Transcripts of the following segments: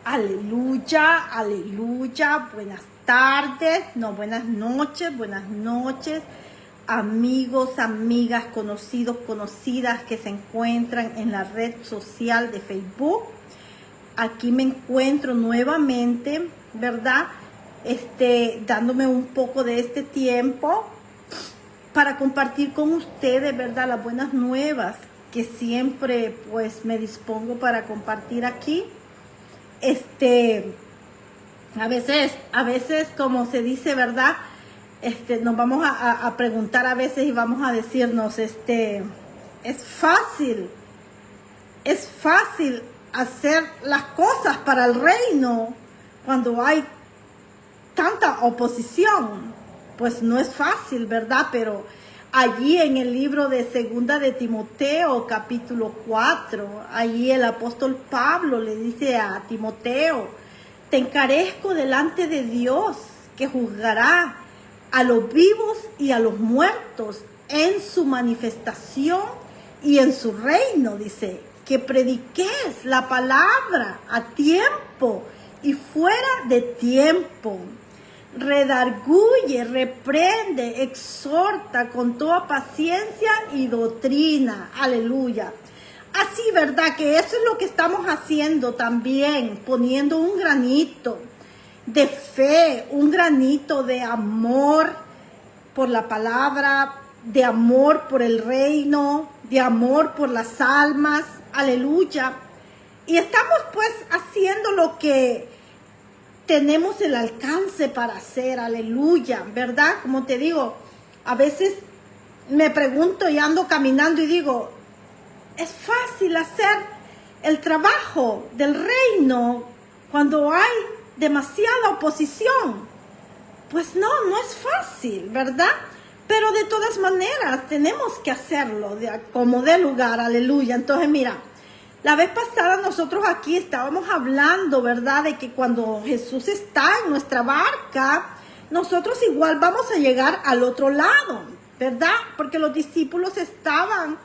Aleluya, aleluya. Buenas tardes, no, buenas noches, amigos, amigas, conocidos, conocidas que se encuentran en la red social de Facebook. Aquí me encuentro nuevamente, ¿verdad? Dándome un poco de este tiempo para compartir con ustedes, ¿verdad? Las buenas nuevas que siempre pues me dispongo para compartir aquí. A veces como se dice, ¿verdad? Nos vamos a preguntar a veces y vamos a decirnos, es fácil hacer las cosas para el reino cuando hay tanta oposición. Pues no es fácil, ¿verdad? Pero allí en el libro de Segunda de Timoteo, capítulo 4, allí el apóstol Pablo le dice a Timoteo: te encarezco delante de Dios, que juzgará a los vivos y a los muertos en su manifestación y en su reino. Dice, que prediques la palabra a tiempo y fuera de tiempo. Redarguye, reprende, exhorta con toda paciencia y doctrina. Aleluya. Así, ¿verdad? Que eso es lo que estamos haciendo también, poniendo un granito de fe, un granito de amor por la palabra, de amor por el reino, de amor por las almas. Aleluya. Y estamos pues haciendo lo que tenemos el alcance para hacer, aleluya, ¿verdad? Como te digo, a veces me pregunto y ando caminando y digo, ¿es fácil hacer el trabajo del reino cuando hay demasiada oposición? Pues no es fácil, ¿verdad? Pero de todas maneras tenemos que hacerlo como de lugar, aleluya. Entonces mira, la vez pasada nosotros aquí estábamos hablando, ¿verdad? De que cuando Jesús está en nuestra barca, nosotros igual vamos a llegar al otro lado, ¿verdad? Porque los discípulos estaban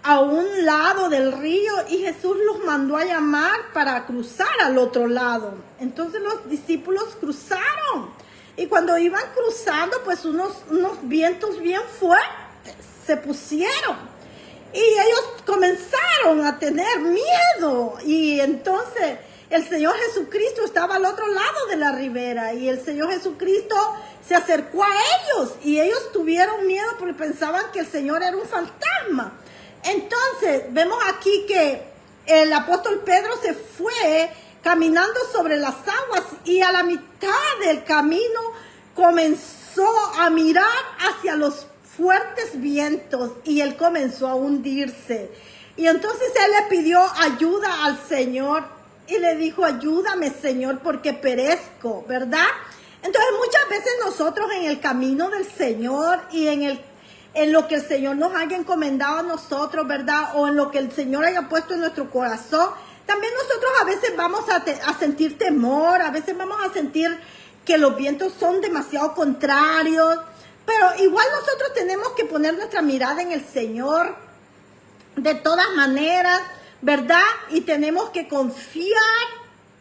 a un lado del río y Jesús los mandó a llamar para cruzar al otro lado. Entonces los discípulos cruzaron. Y cuando iban cruzando, pues unos vientos bien fuertes se pusieron. Y ellos comenzaron a tener miedo. Y entonces el Señor Jesucristo estaba al otro lado de la ribera. Y el Señor Jesucristo se acercó a ellos. Y ellos tuvieron miedo porque pensaban que el Señor era un fantasma. Entonces vemos aquí que el apóstol Pedro se fue caminando sobre las aguas. Y a la mitad del camino comenzó a mirar hacia los fuertes vientos y él comenzó a hundirse. Y entonces él le pidió ayuda al Señor y le dijo, ayúdame, Señor, porque perezco, ¿verdad? Entonces muchas veces nosotros en el camino del Señor y en lo que el Señor nos haya encomendado a nosotros, ¿verdad? O en lo que el Señor haya puesto en nuestro corazón, también nosotros a veces vamos a sentir temor, a veces vamos a sentir que los vientos son demasiado contrarios. Pero igual nosotros tenemos que poner nuestra mirada en el Señor de todas maneras, ¿verdad? Y tenemos que confiar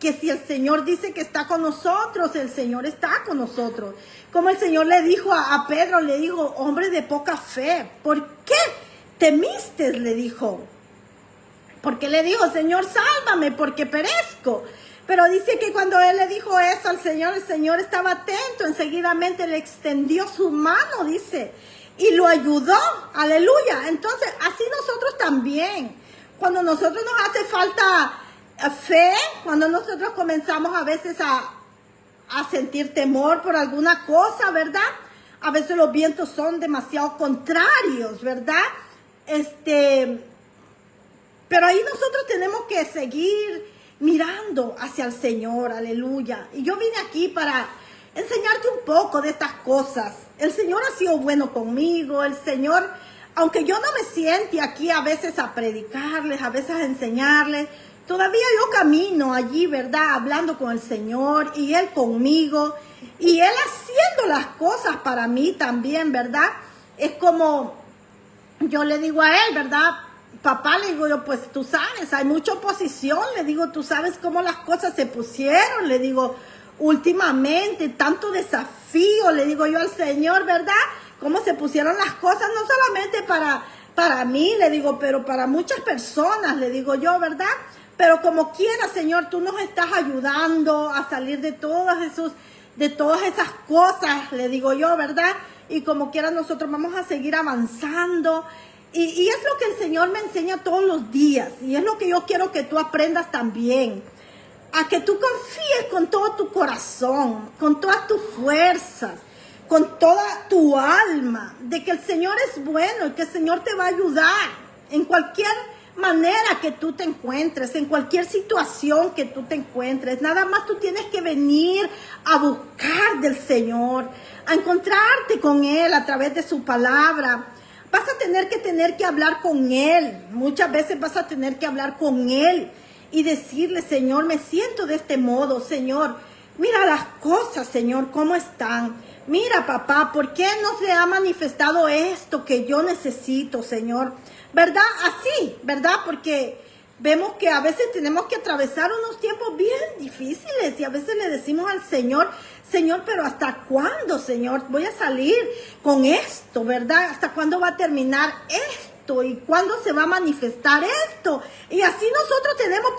que si el Señor dice que está con nosotros, el Señor está con nosotros. Como el Señor le dijo a Pedro, le dijo, hombre de poca fe, ¿por qué temiste? Le dijo. Porque le dijo, Señor, sálvame porque perezco. Pero dice que cuando él le dijo eso al Señor, el Señor estaba atento, enseguidamente le extendió su mano, dice, y lo ayudó, aleluya. Entonces, así nosotros también, cuando nosotros nos hace falta fe, cuando nosotros comenzamos a veces a sentir temor por alguna cosa, ¿verdad? A veces los vientos son demasiado contrarios, ¿verdad? Pero ahí nosotros tenemos que seguir mirando hacia el Señor, aleluya. Y yo vine aquí para enseñarte un poco de estas cosas. El Señor ha sido bueno conmigo, el Señor, aunque yo no me siente aquí a veces a predicarles, a veces a enseñarles, todavía yo camino allí, ¿verdad? Hablando con el Señor y Él conmigo y Él haciendo las cosas para mí también, ¿verdad? Es como yo le digo a Él, ¿verdad? papá, le digo yo, pues tú sabes, hay mucha oposición, le digo, tú sabes cómo las cosas se pusieron, le digo, últimamente, tanto desafío, le digo yo al Señor, ¿verdad? Cómo se pusieron las cosas, no solamente para mí, le digo, pero para muchas personas, le digo yo, ¿verdad? Pero como quiera, Señor, tú nos estás ayudando a salir de todas esas cosas, le digo yo, ¿verdad? Y como quiera nosotros vamos a seguir avanzando. Y es lo que el Señor me enseña todos los días. Y es lo que yo quiero que tú aprendas también. A que tú confíes con todo tu corazón, con todas tus fuerzas, con toda tu alma, de que el Señor es bueno y que el Señor te va a ayudar en cualquier manera que tú te encuentres, en cualquier situación que tú te encuentres. Nada más tú tienes que venir a buscar del Señor, a encontrarte con Él a través de su palabra. Vas a tener que hablar con Él. Muchas veces vas a tener que hablar con Él y decirle, Señor, me siento de este modo, Señor. Mira las cosas, Señor, cómo están. Mira, papá, ¿por qué no se ha manifestado esto que yo necesito, Señor? ¿Verdad? Así, ¿verdad? Porque vemos que a veces tenemos que atravesar unos tiempos bien difíciles y a veces le decimos al Señor, Señor, pero ¿hasta cuándo, Señor? Voy a salir con esto, ¿verdad? ¿Hasta cuándo va a terminar esto? ¿Y cuándo se va a manifestar esto? Y así nosotros tenemos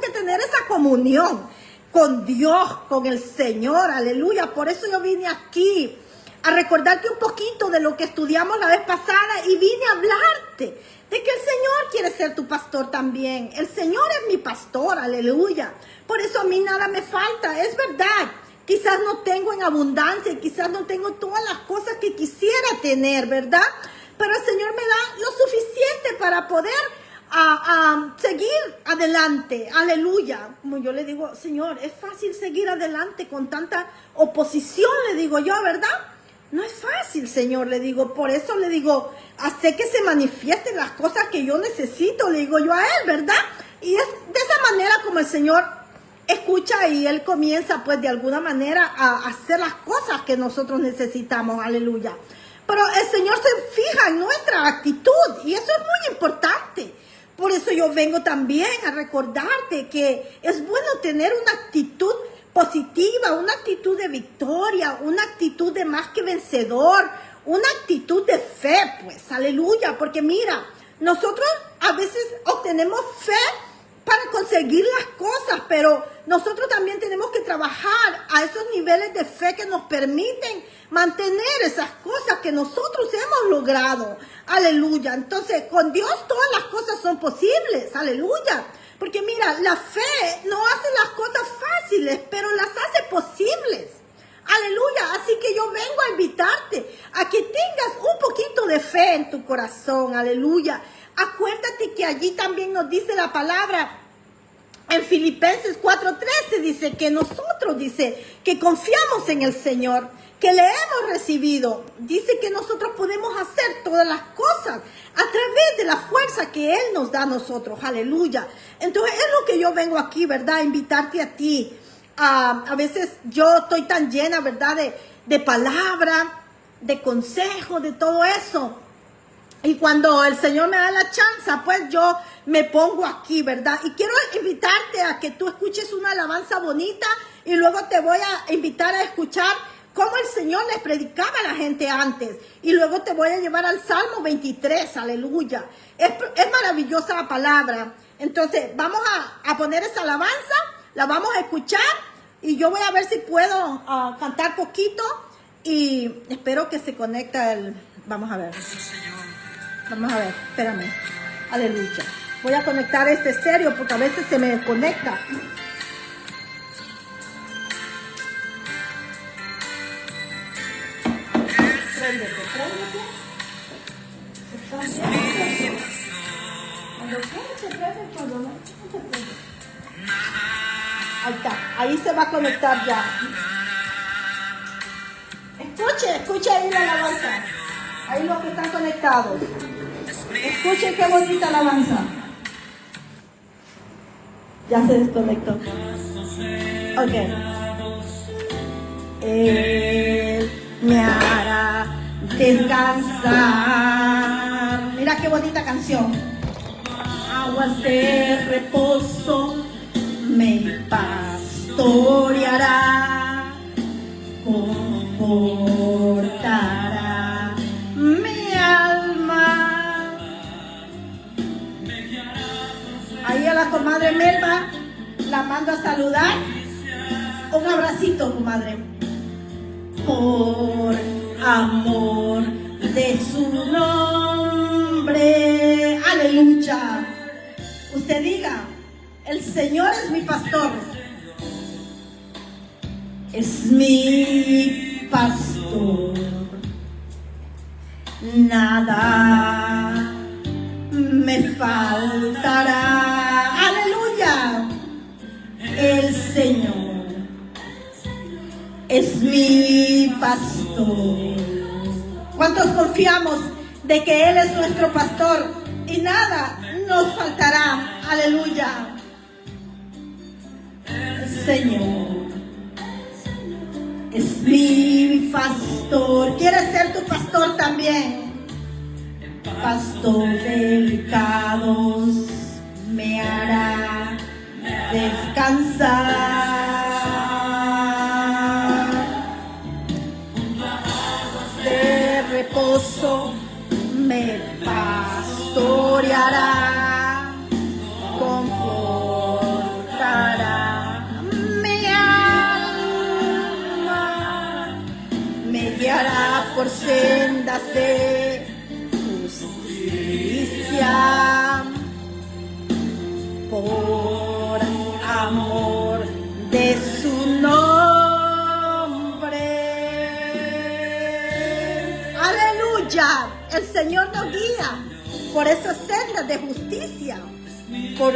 que tener esa comunión con Dios, con el Señor, aleluya. Por eso yo vine aquí a recordarte un poquito de lo que estudiamos la vez pasada y vine a hablarte de que el Señor quiere ser tu pastor también. El Señor es mi pastor, aleluya. Por eso a mí nada me falta, es verdad. Quizás no tengo en abundancia, quizás no tengo todas las cosas que quisiera tener, ¿verdad? Pero el Señor me da lo suficiente para poder seguir adelante, aleluya. Como yo le digo, Señor, es fácil seguir adelante con tanta oposición, le digo yo, ¿verdad? No es fácil, Señor, le digo. Por eso le digo, hace que se manifiesten las cosas que yo necesito, le digo yo a Él, ¿verdad? Y es de esa manera como el Señor escucha y Él comienza, pues, de alguna manera a hacer las cosas que nosotros necesitamos, aleluya. Pero el Señor se fija en nuestra actitud y eso es muy importante. Por eso yo vengo también a recordarte que es bueno tener una actitud positiva, una actitud de victoria, una actitud de más que vencedor, una actitud de fe, pues, aleluya. Porque mira, nosotros a veces obtenemos fe para conseguir las cosas, pero nosotros también tenemos que trabajar a esos niveles de fe que nos permiten mantener esas cosas que nosotros hemos logrado, aleluya. Entonces, con Dios todas las cosas son posibles, aleluya. Porque mira, la fe no hace las cosas fáciles, pero las hace posibles, aleluya. Así que yo vengo a invitarte a que tengas un poquito de fe en tu corazón, aleluya. Acuérdate que allí también nos dice la palabra en Filipenses 4:13, dice que nosotros, dice, que confiamos en el Señor, que le hemos recibido. Dice que nosotros podemos hacer todas las cosas a través de la fuerza que Él nos da a nosotros, aleluya. Entonces es lo que yo vengo aquí, ¿verdad? A invitarte a ti. A veces yo estoy tan llena, ¿verdad? De palabra, de consejo, de todo eso. Y cuando el Señor me da la chance, pues yo me pongo aquí, ¿verdad? Y quiero invitarte a que tú escuches una alabanza bonita y luego te voy a invitar a escuchar cómo el Señor les predicaba a la gente antes. Y luego te voy a llevar al Salmo 23, aleluya. Es maravillosa la palabra. Entonces vamos a poner esa alabanza, la vamos a escuchar y yo voy a ver si puedo cantar poquito y espero que se conecte el... Vamos a ver. Vamos a ver, espérame. Aleluya. Voy a conectar este estéreo porque a veces se me desconecta. Préndete. Está bien. Cuando se prende, cuando no se prende. Ahí está. Ahí se va a conectar ya. Escuche ahí la alabanza. Ahí los que están conectados. Escuchen qué bonita alabanza. Ya se desconectó. Ok. Él me hará descansar. Mira qué bonita canción. aguas de reposo me pastoreará, confortará mi alma. Ahí a la comadre Melba la mando a saludar. Un abracito, comadre. Por amor de su nombre. Aleluya. Usted diga, el Señor es mi pastor. Es mi pastor. Nada me faltará. Aleluya. El Señor es mi pastor. ¿Cuántos confiamos de que Él es nuestro pastor y nada nos faltará? Aleluya. El Señor es mi pastor. ¿Quieres ser tu pastor también? Pastor delicados me hará descansar. De reposo me pastoreará, confortará mi alma, me guiará por sendas de justicia, por amor de su nombre. Aleluya. El Señor nos guía por esas sendas de justicia, por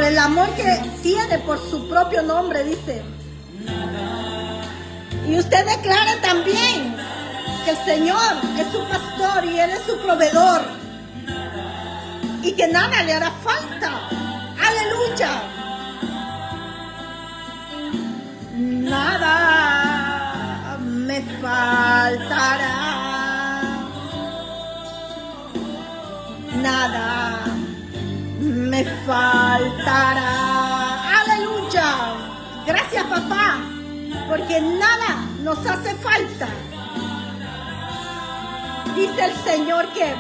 el amor que tiene por su propio nombre, dice. Y usted declara también que el Señor es su pastor y Él es su proveedor y que nada le hará falta. Aleluya. Nada me faltará. Nada me faltará. Aleluya. Gracias, papá, porque nada nos hace falta. Dice el Señor que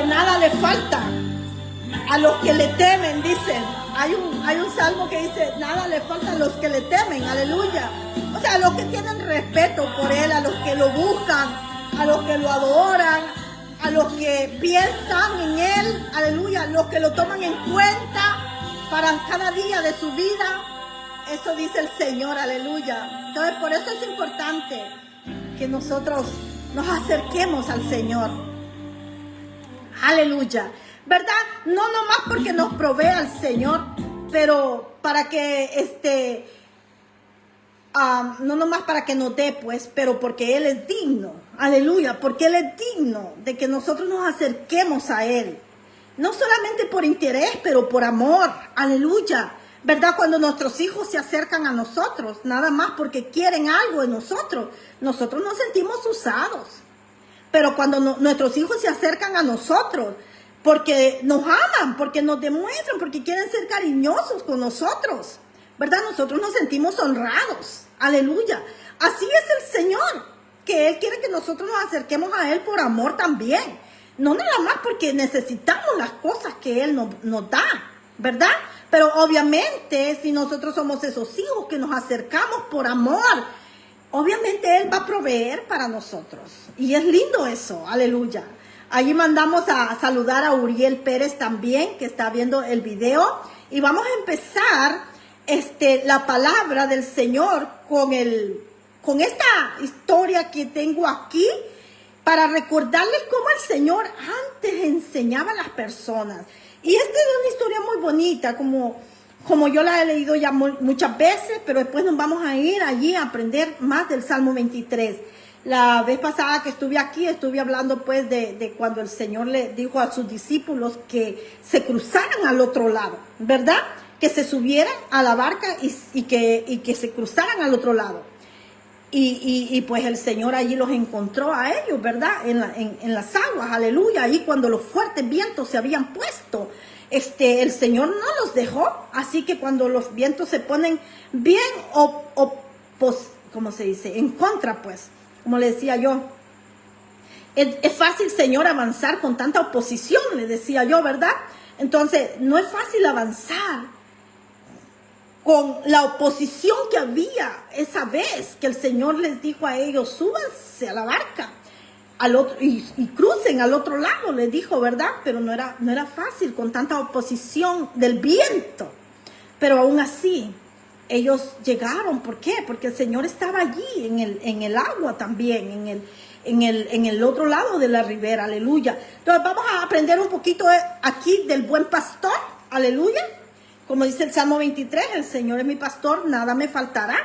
nada le falta a los que le temen, dice. Hay un salmo que dice, nada le falta a los que le temen, aleluya. O sea, a los que tienen respeto por Él, a los que lo buscan, a los que lo adoran, a los que piensan en Él, aleluya, los que lo toman en cuenta para cada día de su vida. Eso dice el Señor, aleluya. Entonces, por eso es importante que nosotros nos acerquemos al Señor. Aleluya. ¿Verdad? No nomás porque nos provea el Señor, pero para que no nomás para que nos dé, pues, pero porque Él es digno. Aleluya, porque Él es digno de que nosotros nos acerquemos a Él. No solamente por interés, pero por amor. Aleluya. ¿Verdad? Cuando nuestros hijos se acercan a nosotros, nada más porque quieren algo de nosotros, nosotros nos sentimos usados. Pero cuando nuestros hijos se acercan a nosotros, porque nos aman, porque nos demuestran, porque quieren ser cariñosos con nosotros, ¿verdad? Nosotros nos sentimos honrados. Aleluya. Así es el Señor, que Él quiere que nosotros nos acerquemos a Él por amor también. No nada más porque necesitamos las cosas que Él nos da, ¿verdad? Pero obviamente, si nosotros somos esos hijos que nos acercamos por amor, obviamente Él va a proveer para nosotros. Y es lindo eso, aleluya. Allí mandamos a saludar a Uriel Pérez también, que está viendo el video. Y vamos a empezar la palabra del Señor con esta historia que tengo aquí, para recordarles cómo el Señor antes enseñaba a las personas. Y esta es una historia muy bonita, como yo la he leído ya muchas veces, pero después nos vamos a ir allí a aprender más del Salmo 23. La vez pasada que estuve aquí, estuve hablando pues de cuando el Señor le dijo a sus discípulos que se cruzaran al otro lado, ¿verdad? Que se subieran a la barca y que se cruzaran al otro lado. Y pues el Señor allí los encontró a ellos, ¿verdad? En las aguas, aleluya. Ahí cuando los fuertes vientos se habían puesto, el Señor no los dejó. Así que cuando los vientos se ponen bien ¿cómo se dice? En contra, pues, como le decía yo. Es fácil, Señor, avanzar con tanta oposición, le decía yo, ¿verdad? Entonces, no es fácil avanzar con la oposición que había esa vez que el Señor les dijo a ellos, súbanse a la barca al otro, y crucen al otro lado, les dijo, ¿verdad? Pero no era fácil con tanta oposición del viento. Pero aún así, ellos llegaron. ¿Por qué? Porque el Señor estaba allí en el agua también, en el otro lado de la ribera, aleluya. Entonces vamos a aprender un poquito aquí del buen pastor, aleluya. Como dice el Salmo 23, el Señor es mi pastor, nada me faltará.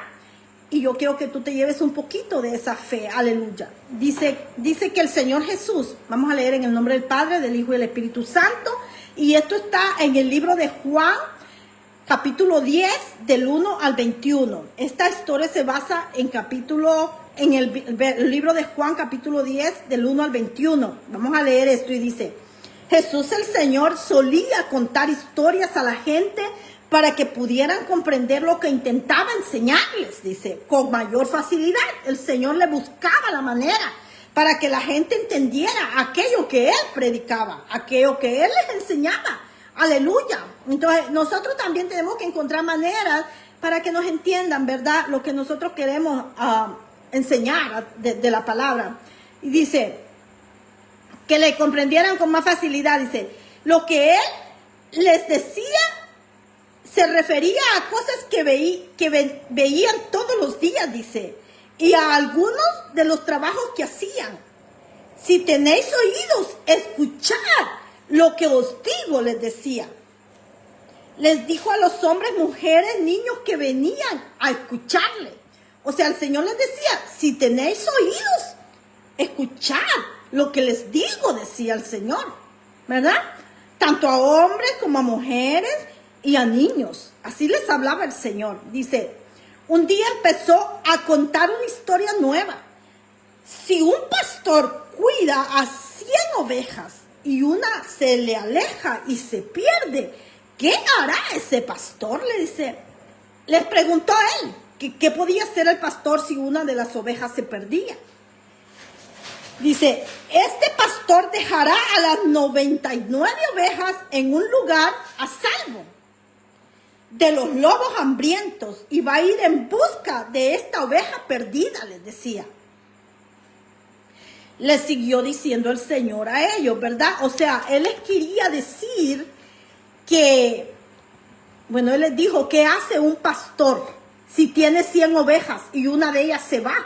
Y yo quiero que tú te lleves un poquito de esa fe, aleluya. Dice que el Señor Jesús, vamos a leer en el nombre del Padre, del Hijo y del Espíritu Santo. Y esto está en el libro de Juan, capítulo 10, del 1 al 21. Esta historia se basa en el libro de Juan, capítulo 10, del 1 al 21. Vamos a leer esto y dice: Jesús el Señor solía contar historias a la gente para que pudieran comprender lo que intentaba enseñarles, dice, con mayor facilidad. El Señor le buscaba la manera para que la gente entendiera aquello que Él predicaba, aquello que Él les enseñaba. Aleluya. Entonces, nosotros también tenemos que encontrar maneras para que nos entiendan, ¿verdad? Lo que nosotros queremos enseñar de la palabra. Y dice, que le comprendieran con más facilidad, dice, lo que Él les decía se refería a cosas que veían todos los días, dice, y a algunos de los trabajos que hacían. Si tenéis oídos, escuchad lo que os digo, les decía. Les dijo a los hombres, mujeres, niños que venían a escucharle. O sea, el Señor les decía, si tenéis oídos, escuchad lo que les digo, decía el Señor, ¿verdad? Tanto a hombres como a mujeres y a niños. Así les hablaba el Señor. Dice, un día empezó a contar una historia nueva. Si un pastor cuida a 100 ovejas y una se le aleja y se pierde, ¿qué hará ese pastor? Le dice. Les preguntó a él, ¿qué podía hacer el pastor si una de las ovejas se perdía? Dice, este pastor dejará a las 99 ovejas en un lugar a salvo de los lobos hambrientos y va a ir en busca de esta oveja perdida, les decía. Le siguió diciendo el Señor a ellos, ¿verdad? O sea, Él les quería decir que, bueno, Él les dijo, ¿qué hace un pastor si tiene 100 ovejas y una de ellas se va?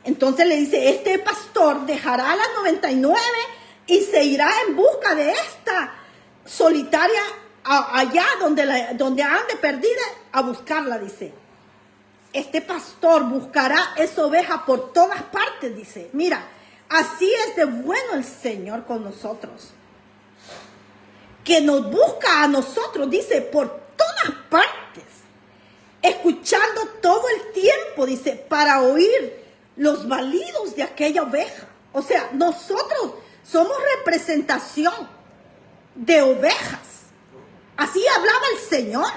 Entonces le dice, este pastor dejará a las 99 y se irá en busca de esta solitaria allá donde ande perdida a buscarla, dice. Este pastor buscará esa oveja por todas partes, dice. Mira, así es de bueno el Señor con nosotros. Que nos busca a nosotros, dice, por todas partes. Escuchando todo el tiempo, dice, para oír los balidos de aquella oveja. O sea, nosotros somos representación de ovejas. Así hablaba el Señor.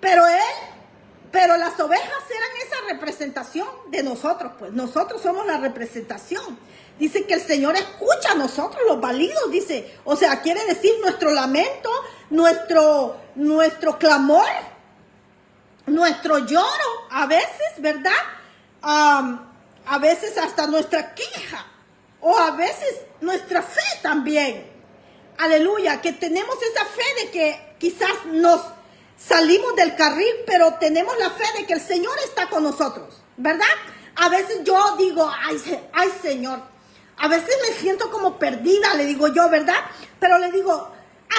Pero las ovejas eran esa representación de nosotros, pues. Nosotros somos la representación. Dice que el Señor escucha a nosotros los balidos, dice. O sea, quiere decir nuestro lamento, nuestro clamor, nuestro lloro, a veces, ¿verdad? A veces hasta nuestra queja, o a veces nuestra fe también. Aleluya, que tenemos esa fe de que quizás nos salimos del carril, pero tenemos la fe de que el Señor está con nosotros, ¿verdad? A veces yo digo, ay Señor, a veces me siento como perdida, le digo yo, ¿verdad? Pero le digo,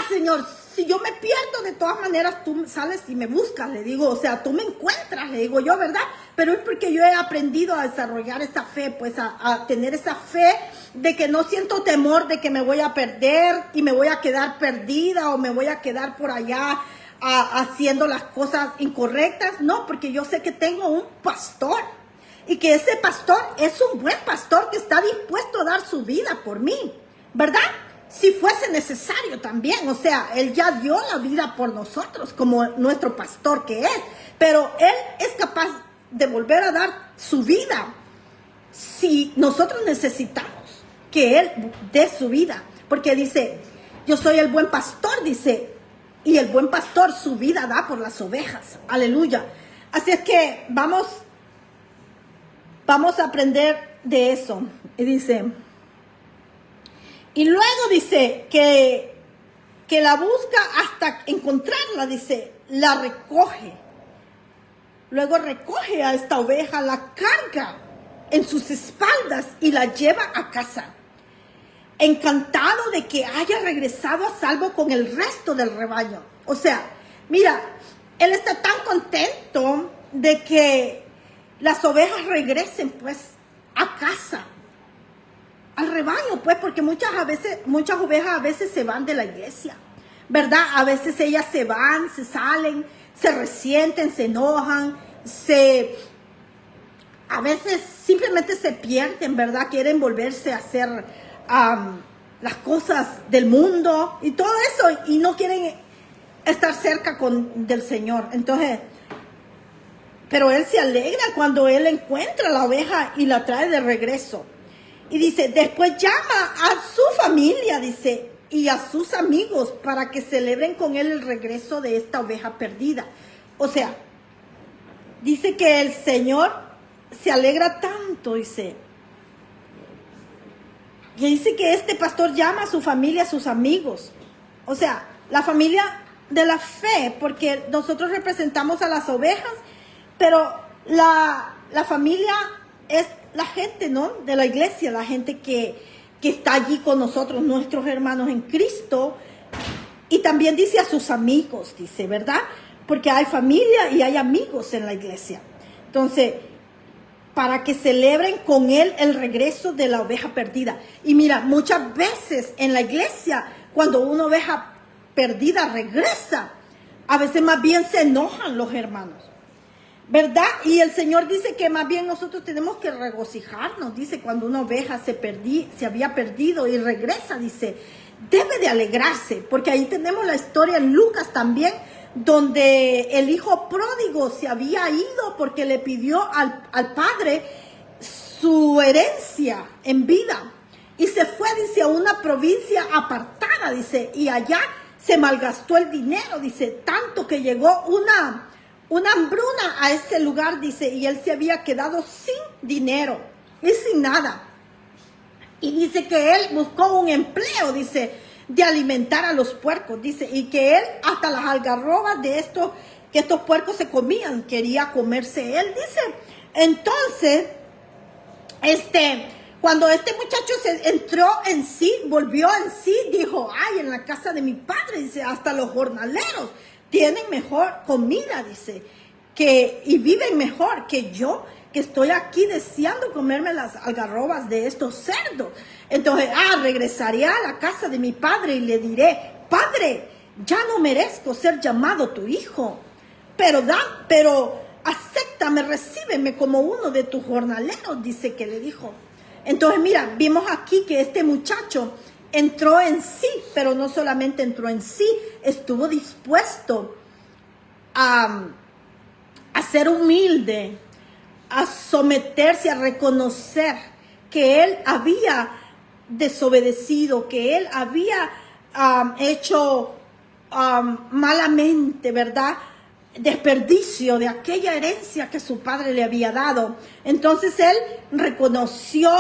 Señor, si yo me pierdo, de todas maneras tú sales y me buscas, le digo, o sea, tú me encuentras, le digo yo, ¿verdad? Pero es porque yo he aprendido a desarrollar esa fe, pues a tener esa fe de que no siento temor de que me voy a perder y me voy a quedar perdida o me voy a quedar por allá haciendo las cosas incorrectas. No, porque yo sé que tengo un pastor y que ese pastor es un buen pastor que está dispuesto a dar su vida por mí, ¿verdad? Si fuese necesario también, o sea, Él ya dio la vida por nosotros como nuestro pastor que es, pero Él es capaz de volver a dar su vida si nosotros necesitamos que Él dé su vida, porque dice, yo soy el buen pastor, dice, y el buen pastor su vida da por las ovejas, aleluya. Así es que vamos a aprender de eso. Y dice, y luego dice que la busca hasta encontrarla, dice, la recoge. Luego recoge a esta oveja, la carga en sus espaldas y la lleva a casa. Encantado de que haya regresado a salvo con el resto del rebaño. O sea, mira, él está tan contento de que las ovejas regresen pues a casa, al rebaño, pues, porque muchas ovejas a veces se van de la iglesia, ¿verdad? A veces ellas se van, se salen, se resienten, se enojan, a veces simplemente se pierden, ¿verdad? Quieren volverse a hacer las cosas del mundo y todo eso, y no quieren estar cerca del Señor. Entonces, pero Él se alegra cuando Él encuentra la oveja y la trae de regreso. Y dice, después llama a su familia, dice, y a sus amigos para que celebren con Él el regreso de esta oveja perdida. O sea, dice que el Señor se alegra tanto, dice. Y dice que este pastor llama a su familia, a sus amigos. O sea, la familia de la fe, porque nosotros representamos a las ovejas, pero la familia es la gente, ¿no? De la iglesia, la gente que está allí con nosotros, nuestros hermanos en Cristo. Y también dice a sus amigos, dice, ¿verdad? Porque hay familia y hay amigos en la iglesia. Entonces, para que celebren con Él el regreso de la oveja perdida. Y mira, muchas veces en la iglesia, cuando una oveja perdida regresa, a veces más bien se enojan los hermanos, ¿verdad? Y el Señor dice que más bien nosotros tenemos que regocijarnos. Dice, cuando una oveja se había perdido y regresa, dice, debe de alegrarse. Porque ahí tenemos la historia en Lucas también, donde el hijo pródigo se había ido porque le pidió al padre su herencia en vida. Y se fue, dice, a una provincia apartada, dice, y allá se malgastó el dinero, dice, tanto que llegó una hambruna a ese lugar, dice, y él se había quedado sin dinero y sin nada. Y dice que él buscó un empleo, dice, de alimentar a los puercos, dice, y que él hasta las algarrobas que estos puercos se comían, quería comerse él, dice. Entonces, cuando este muchacho se entró en sí, volvió en sí, dijo, ay, en la casa de mi padre, dice, hasta los jornaleros tienen mejor comida, dice, y viven mejor que yo, que estoy aquí deseando comerme las algarrobas de estos cerdos. Entonces, regresaré a la casa de mi padre y le diré, Padre, ya no merezco ser llamado tu hijo, pero acéptame, recíbeme como uno de tus jornaleros, dice que le dijo. Entonces, mira, vimos aquí que este muchacho entró en sí, pero no solamente entró en sí, estuvo dispuesto a ser humilde, a someterse, a reconocer que él había desobedecido, que él había hecho malamente, ¿verdad? Desperdicio de aquella herencia que su padre le había dado. Entonces él reconoció,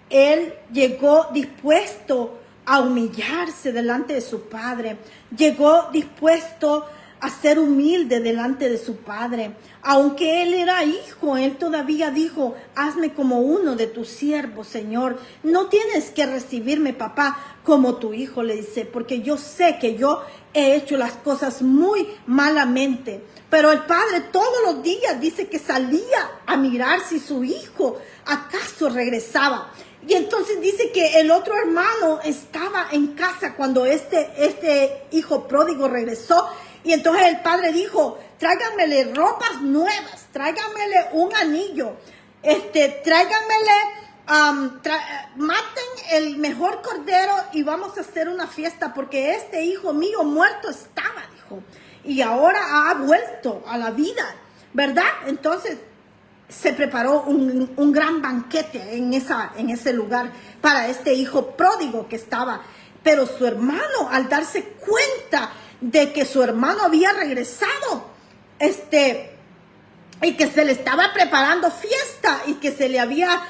él llegó dispuesto a humillarse delante de su padre, llegó dispuesto a ser humilde delante de su padre. Aunque él era hijo, él todavía dijo, hazme como uno de tus siervos, Señor. No tienes que recibirme, papá, como tu hijo, le dice, porque yo sé que yo he hecho las cosas muy malamente. Pero el padre todos los días dice que salía a mirar si su hijo acaso regresaba. Y entonces dice que el otro hermano estaba en casa cuando este hijo pródigo regresó. Y entonces el padre dijo, tráiganmele ropas nuevas, tráiganmele un anillo, tráiganmele, maten el mejor cordero y vamos a hacer una fiesta porque este hijo mío muerto estaba, dijo, y ahora ha vuelto a la vida, ¿verdad? Entonces se preparó un gran banquete en ese lugar para este hijo pródigo que estaba. Pero su hermano, al darse cuenta de que su hermano había regresado, y que se le estaba preparando fiesta y que se le había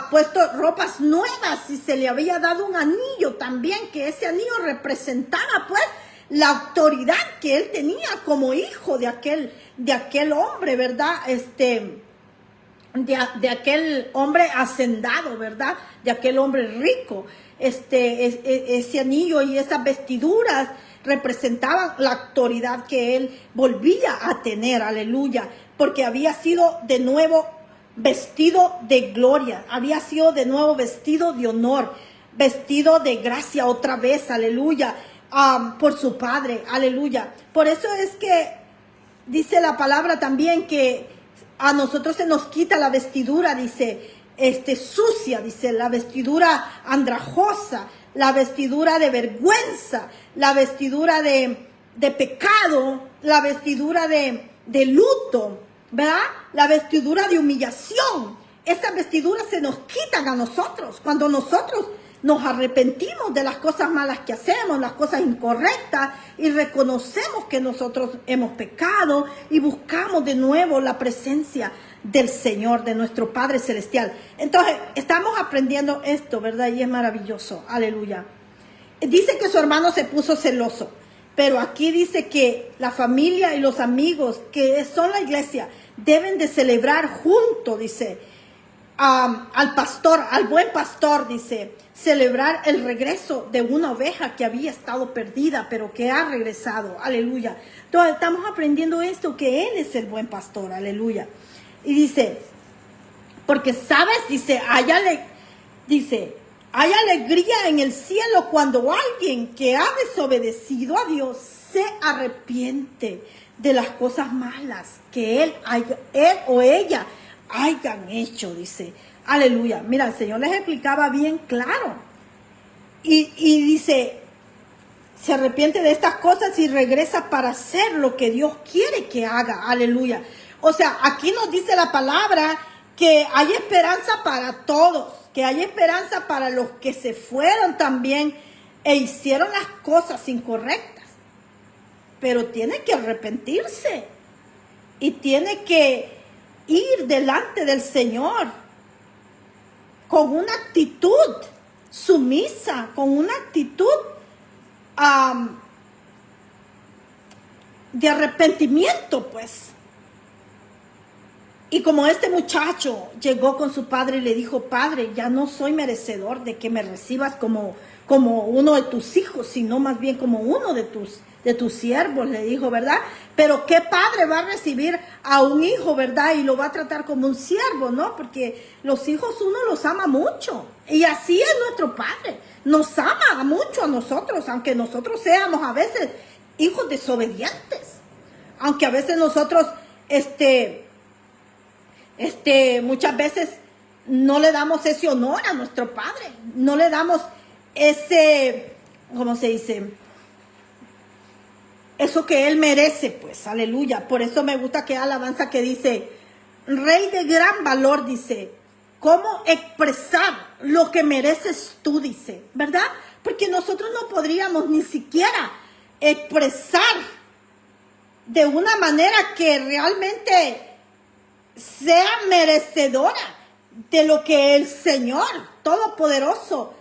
puesto ropas nuevas y se le había dado un anillo también, que ese anillo representaba pues la autoridad que él tenía como hijo de aquel hombre, ¿verdad? De aquel hombre hacendado, ¿verdad? De aquel hombre rico. Ese anillo y esas vestiduras representaban la autoridad que él volvía a tener, aleluya, porque había sido de nuevo vestido de gloria, había sido de nuevo vestido de honor, vestido de gracia otra vez, aleluya, por su padre, aleluya. Por eso es que dice la palabra también que a nosotros se nos quita la vestidura, dice, sucia, dice, la vestidura andrajosa, la vestidura de vergüenza, la vestidura de pecado, la vestidura de luto, ¿verdad? La vestidura de humillación. Esas vestiduras se nos quitan a nosotros cuando nosotros nos arrepentimos de las cosas malas que hacemos, las cosas incorrectas, y reconocemos que nosotros hemos pecado y buscamos de nuevo la presencia del Señor, de nuestro Padre Celestial. Entonces, estamos aprendiendo esto, ¿verdad? Y es maravilloso, aleluya. Dice que su hermano se puso celoso, pero aquí dice que la familia y los amigos que son la iglesia deben de celebrar junto, dice, al pastor, al buen pastor, dice, celebrar el regreso de una oveja que había estado perdida, pero que ha regresado, aleluya. Entonces, estamos aprendiendo esto, que Él es el buen pastor, aleluya. Y dice, porque sabes, dice, hay alegría en el cielo cuando alguien que ha desobedecido a Dios se arrepiente de las cosas malas que él o ella hayan hecho, dice, aleluya. Mira, el Señor les explicaba bien claro. Y dice, se arrepiente de estas cosas y regresa para hacer lo que Dios quiere que haga, aleluya. O sea, aquí nos dice la palabra que hay esperanza para todos, que hay esperanza para los que se fueron también e hicieron las cosas incorrectas. Pero tiene que arrepentirse y tiene que ir delante del Señor con una actitud sumisa, con una actitud de arrepentimiento, pues. Y como este muchacho llegó con su padre y le dijo, padre, ya no soy merecedor de que me recibas como uno de tus hijos, sino más bien como uno de tus siervos, le dijo, ¿verdad? Pero ¿qué padre va a recibir a un hijo, verdad? Y lo va a tratar como un siervo, ¿no? Porque los hijos uno los ama mucho. Y así es nuestro Padre. Nos ama mucho a nosotros, aunque nosotros seamos a veces hijos desobedientes. Aunque a veces nosotros, muchas veces no le damos ese honor a nuestro Padre. No le damos ese, ¿cómo se dice? Eso que Él merece, pues, aleluya. Por eso me gusta que alabanza que dice, Rey de gran valor, dice, ¿cómo expresar lo que mereces tú, dice, ¿verdad? Porque nosotros no podríamos ni siquiera expresar de una manera que realmente sea merecedora de lo que el Señor Todopoderoso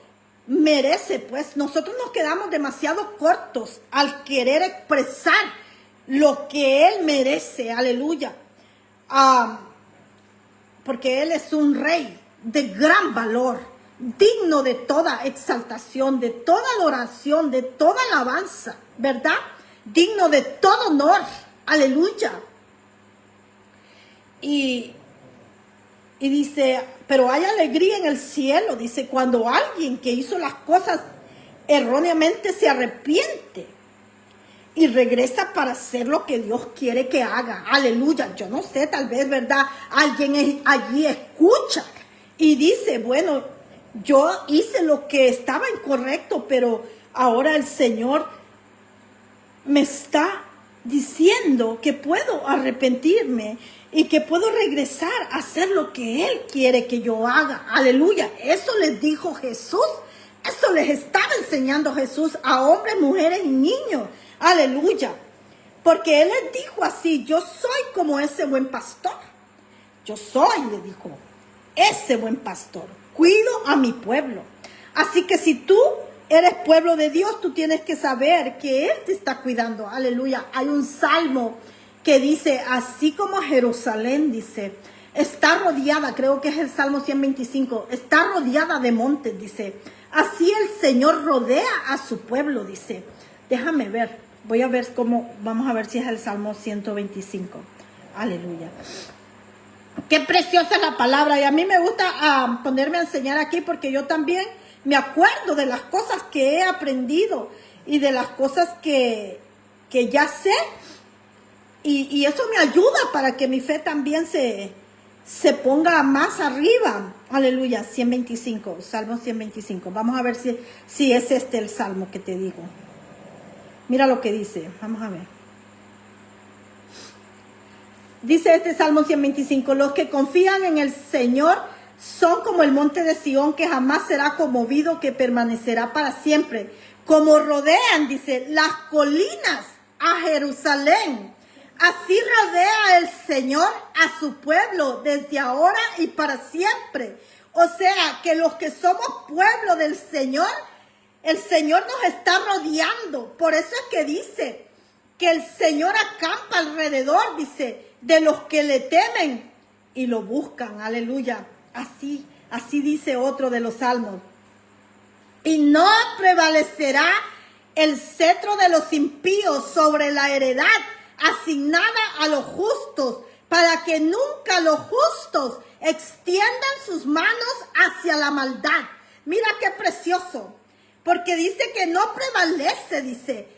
merece. Pues nosotros nos quedamos demasiado cortos al querer expresar lo que Él merece, aleluya, porque Él es un rey de gran valor, digno de toda exaltación, de toda adoración, de toda alabanza, ¿verdad? Digno de todo honor, aleluya. Y dice, pero hay alegría en el cielo, dice, cuando alguien que hizo las cosas erróneamente se arrepiente. y regresa para hacer lo que Dios quiere que haga. Aleluya. Yo no sé, tal vez, ¿verdad? Alguien allí escucha y dice, bueno, yo hice lo que estaba incorrecto, pero ahora el Señor me está diciendo que puedo arrepentirme y que puedo regresar a hacer lo que Él quiere que yo haga. Aleluya. Eso les dijo Jesús. Eso les estaba enseñando Jesús a hombres, mujeres y niños. Aleluya. Porque Él les dijo así, yo soy como ese buen pastor. Yo soy, le dijo, ese buen pastor. Cuido a mi pueblo. Así que si tú eres pueblo de Dios, tú tienes que saber que Él te está cuidando. Aleluya. Hay un salmo que dice, así como Jerusalén, dice, está rodeada, creo que es el Salmo 125, está rodeada de montes, dice. Así el Señor rodea a su pueblo, dice. Déjame ver, voy a ver cómo, vamos a ver si es el Salmo 125. Aleluya. Qué preciosa es la palabra, y a mí me gusta ponerme a enseñar aquí porque yo también me acuerdo de las cosas que he aprendido y de las cosas que ya sé. Y eso me ayuda para que mi fe también se ponga más arriba. Aleluya, 125, Salmo 125. Vamos a ver si es este el Salmo que te digo. Mira lo que dice, vamos a ver. Dice este Salmo 125, los que confían en el Señor son como el monte de Sión, que jamás será conmovido, que permanecerá para siempre. Como rodean, dice, las colinas a Jerusalén. Así rodea el Señor a su pueblo desde ahora y para siempre. O sea, que los que somos pueblo del Señor, el Señor nos está rodeando. Por eso es que dice que el Señor acampa alrededor, dice, de los que le temen y lo buscan. Aleluya. Así dice otro de los salmos. Y no prevalecerá el cetro de los impíos sobre la heredad asignada a los justos, para que nunca los justos extiendan sus manos hacia la maldad. Mira qué precioso, porque dice que no prevalece, dice,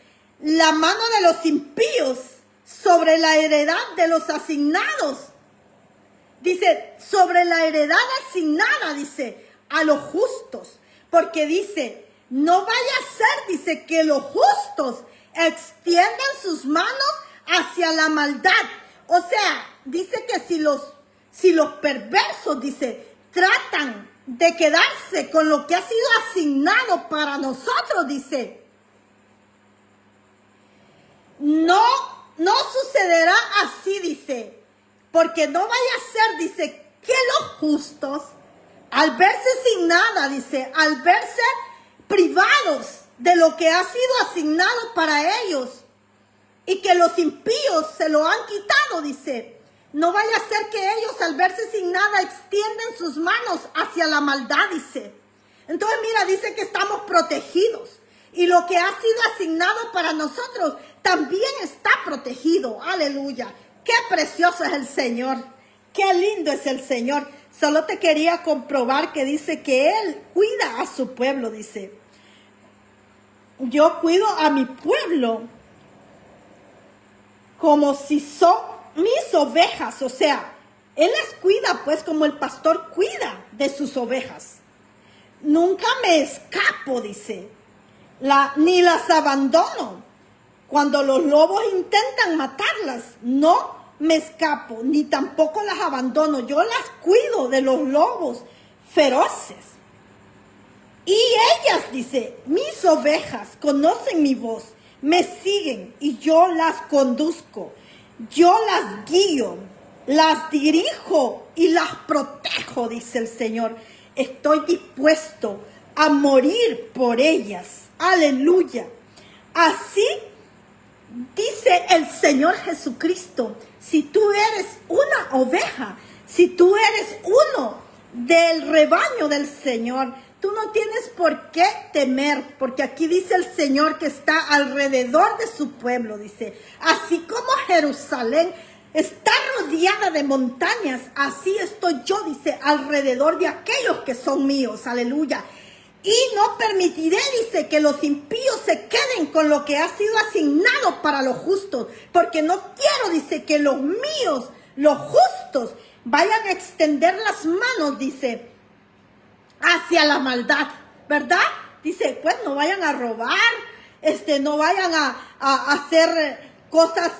la mano de los impíos sobre la heredad de los asignados. Dice, sobre la heredad asignada, dice, a los justos, porque dice, no vaya a ser, dice, que los justos extiendan sus manos hacia la maldad. O sea, dice que si los perversos, dice, tratan de quedarse con lo que ha sido asignado para nosotros, dice, no sucederá así, dice, porque no vaya a ser, dice, que los justos, al verse sin nada, dice, al verse privados de lo que ha sido asignado para ellos, y que los impíos se lo han quitado, dice, no vaya a ser que ellos al verse sin nada extienden sus manos hacia la maldad, dice. Entonces mira, dice que estamos protegidos y lo que ha sido asignado para nosotros también está protegido. Aleluya. Qué precioso es el Señor. Qué lindo es el Señor. Solo te quería comprobar que dice que Él cuida a su pueblo, dice. Yo cuido a mi pueblo como si son mis ovejas. O sea, Él las cuida pues como el pastor cuida de sus ovejas. Nunca me escapo, dice, ni las abandono. Cuando los lobos intentan matarlas, no me escapo, ni tampoco las abandono. Yo las cuido de los lobos feroces. Y ellas, dice, mis ovejas conocen mi voz, me siguen y yo las conduzco. Yo las guío, las dirijo y las protejo, dice el Señor. Estoy dispuesto a morir por ellas. Aleluya. Así dice el Señor Jesucristo. Si tú eres una oveja, si tú eres uno del rebaño del Señor, tú no tienes por qué temer, porque aquí dice el Señor que está alrededor de su pueblo, dice. Así como Jerusalén está rodeada de montañas, así estoy yo, dice, alrededor de aquellos que son míos. Aleluya. Y no permitiré, dice, que los impíos se queden con lo que ha sido asignado para los justos. Porque no quiero, dice, que los míos, los justos, vayan a extender las manos, dice, hacia la maldad, ¿verdad? Dice, pues no vayan a robar, no vayan a hacer cosas,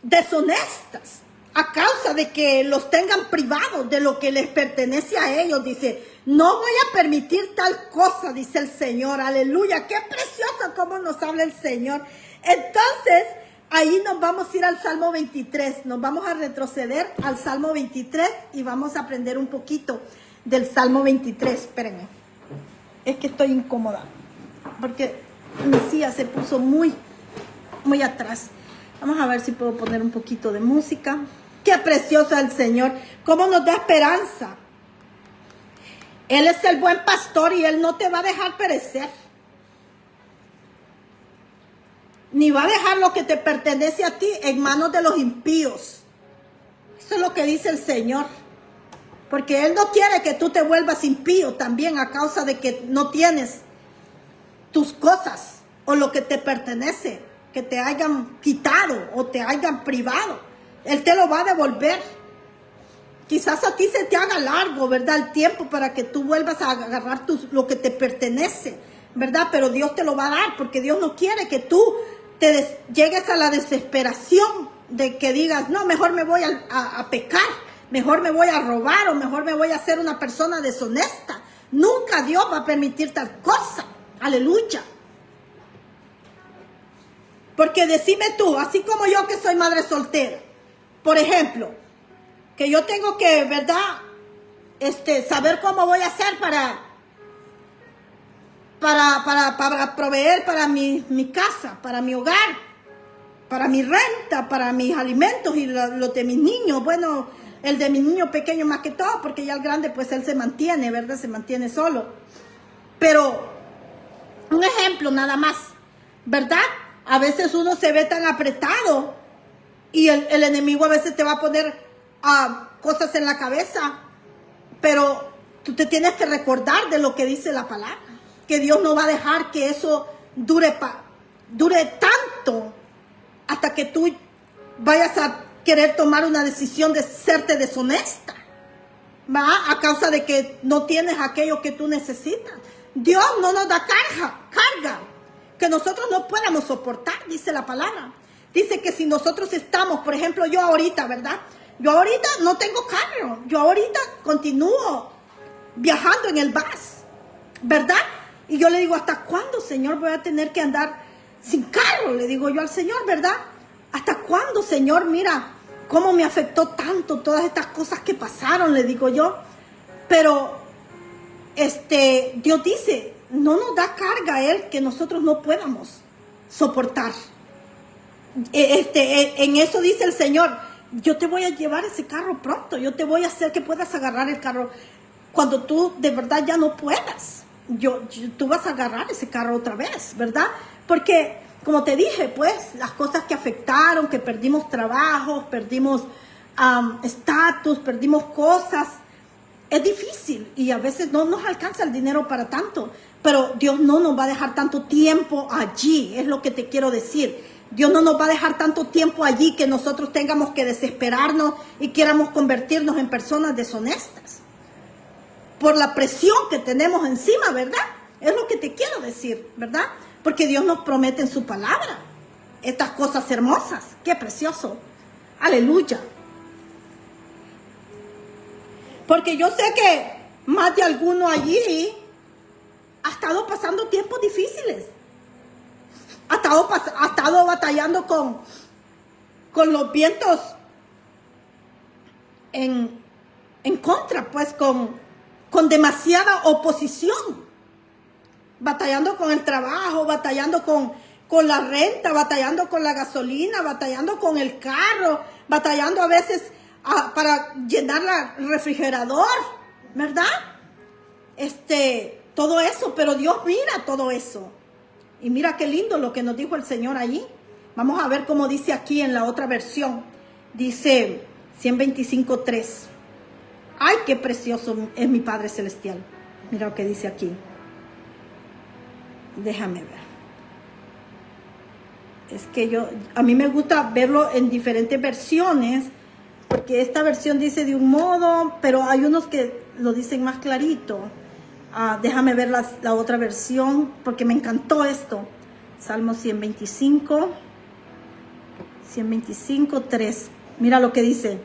deshonestas, a causa de que los tengan privados de lo que les pertenece a ellos. Dice, no voy a permitir tal cosa, dice el Señor. Aleluya, qué precioso cómo nos habla el Señor. Entonces, ahí nos vamos a ir al Salmo 23, nos vamos a retroceder al Salmo 23 y vamos a aprender un poquito del Salmo 23. Espérenme, es que estoy incómoda porque mi silla se puso muy atrás. Vamos a ver si puedo poner un poquito de música. Qué precioso es el Señor, cómo nos da esperanza. Él es el buen pastor y Él no te va a dejar perecer, ni va a dejar lo que te pertenece a ti en manos de los impíos. Eso es lo que dice el Señor. Porque Él no quiere que tú te vuelvas impío también a causa de que no tienes tus cosas o lo que te pertenece, que te hayan quitado o te hayan privado. Él te lo va a devolver. Quizás a ti se te haga largo, ¿verdad? El tiempo para que tú vuelvas a agarrar lo que te pertenece, ¿verdad? Pero Dios te lo va a dar, porque Dios no quiere que tú llegues a la desesperación de que digas, no, mejor me voy a pecar, mejor me voy a robar o mejor me voy a ser una persona deshonesta. Nunca Dios va a permitir tal cosa. Aleluya. Porque decime tú, así como yo que soy madre soltera, por ejemplo, que yo tengo que, ¿verdad? Saber cómo voy a hacer para proveer para mi casa, para mi hogar, para mi renta, para mis alimentos y los de mis niños. Bueno, el de mi niño pequeño más que todo, porque ya el grande pues él se mantiene, ¿verdad? Se mantiene solo. Pero un ejemplo nada más, ¿verdad? A veces uno se ve tan apretado y el enemigo a veces te va a poner cosas en la cabeza, pero tú te tienes que recordar de lo que dice la palabra, que Dios no va a dejar que eso dure tanto hasta que tú vayas a querer tomar una decisión de serte deshonesta, ¿va? A causa de que no tienes aquello que tú necesitas. Dios no nos da carga que nosotros no podamos soportar, dice la palabra. Dice que si nosotros estamos, por ejemplo, yo ahorita, ¿verdad? Yo ahorita no tengo carro. Yo ahorita continúo viajando en el bus, ¿verdad? Y yo le digo, ¿hasta cuándo, Señor, voy a tener que andar sin carro? Le digo yo al Señor, ¿verdad? ¿Hasta cuándo, Señor? Mira cómo me afectó tanto todas estas cosas que pasaron, le digo yo. Pero Dios dice, no nos da carga a Él que nosotros no podamos soportar. En eso dice el Señor, yo te voy a llevar ese carro pronto, yo te voy a hacer que puedas agarrar el carro cuando tú de verdad ya no puedas. Tú vas a agarrar ese carro otra vez, ¿verdad? Porque, como te dije, pues, las cosas que afectaron, que perdimos trabajo, perdimos estatus, perdimos cosas, es difícil y a veces no nos alcanza el dinero para tanto, pero Dios no nos va a dejar tanto tiempo allí, es lo que te quiero decir. Dios no nos va a dejar tanto tiempo allí que nosotros tengamos que desesperarnos y queramos convertirnos en personas deshonestas por la presión que tenemos encima, ¿verdad? Es lo que te quiero decir, ¿verdad? Porque Dios nos promete en su palabra estas cosas hermosas. ¡Qué precioso! ¡Aleluya! Porque yo sé que más de alguno allí ha estado pasando tiempos difíciles. Ha estado batallando con los vientos en contra, pues con demasiada oposición. Batallando con el trabajo, batallando con la renta, batallando con la gasolina, batallando con el carro, batallando a veces para llenar el refrigerador, ¿verdad? Todo eso, pero Dios mira todo eso. Y mira qué lindo lo que nos dijo el Señor allí. Vamos a ver cómo dice aquí en la otra versión. Dice 125:3. Ay, qué precioso es mi Padre Celestial. Mira lo que dice aquí. Déjame ver. Es que a mí me gusta verlo en diferentes versiones, porque esta versión dice de un modo, pero hay unos que lo dicen más clarito. Déjame ver la otra versión, porque me encantó esto. Salmo 125, 3. Mira lo que dice.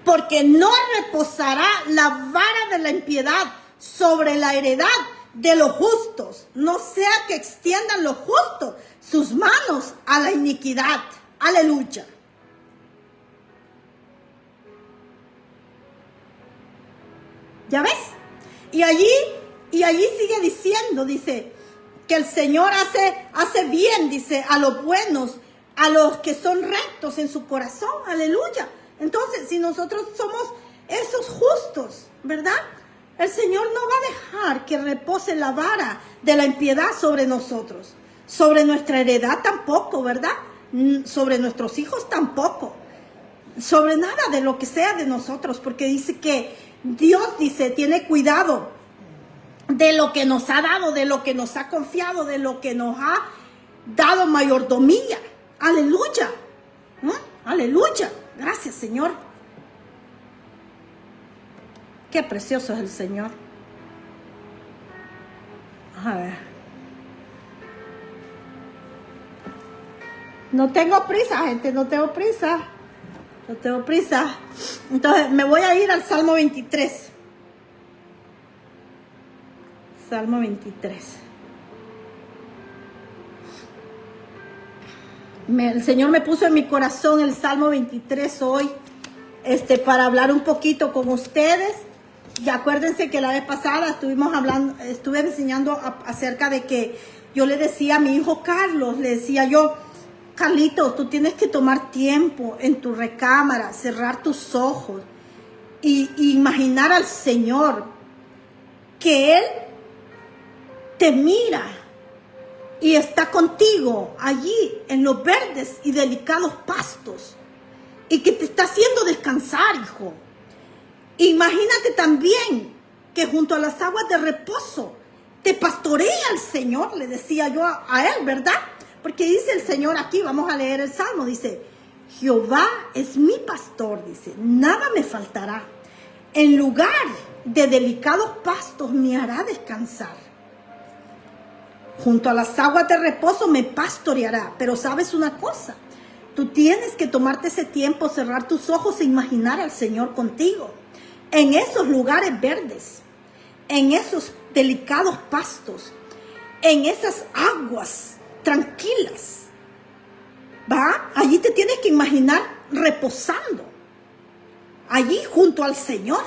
Porque no reposará la vara de la impiedad sobre la heredad de los justos, no sea que extiendan los justos sus manos a la iniquidad. Aleluya. ¿Ya ves? Y allí sigue diciendo, dice, que el Señor hace bien, dice, a los buenos, a los que son rectos en su corazón. Aleluya. Entonces, si nosotros somos esos justos, ¿verdad? El Señor no va a dejar que repose la vara de la impiedad sobre nosotros. Sobre nuestra heredad tampoco, ¿verdad? Sobre nuestros hijos tampoco. Sobre nada de lo que sea de nosotros, porque dice que Dios, dice, tiene cuidado de lo que nos ha dado, de lo que nos ha confiado, de lo que nos ha dado mayordomía. Aleluya. Aleluya. Gracias, Señor. Qué precioso es el Señor. A ver. No tengo prisa, gente, no tengo prisa. No tengo prisa. Entonces, me voy a ir al Salmo 23. Salmo 23. El Señor me puso en mi corazón el Salmo 23 hoy, para hablar un poquito con ustedes. Y acuérdense que la vez pasada estuve enseñando acerca de que yo le decía a mi hijo Carlos, le decía yo, Carlitos, tú tienes que tomar tiempo en tu recámara, cerrar tus ojos y imaginar al Señor, que Él te mira y está contigo allí en los verdes y delicados pastos y que te está haciendo descansar, hijo. Imagínate también que junto a las aguas de reposo te pastorea el Señor, le decía yo a él, ¿verdad? Porque dice el Señor aquí, vamos a leer el Salmo, dice, Jehová es mi pastor, dice, nada me faltará. En lugar de delicados pastos me hará descansar. Junto a las aguas de reposo me pastoreará. Pero ¿sabes una cosa? Tú tienes que tomarte ese tiempo, cerrar tus ojos e imaginar al Señor contigo. En esos lugares verdes, en esos delicados pastos, en esas aguas tranquilas, ¿va? Allí te tienes que imaginar reposando, allí junto al Señor.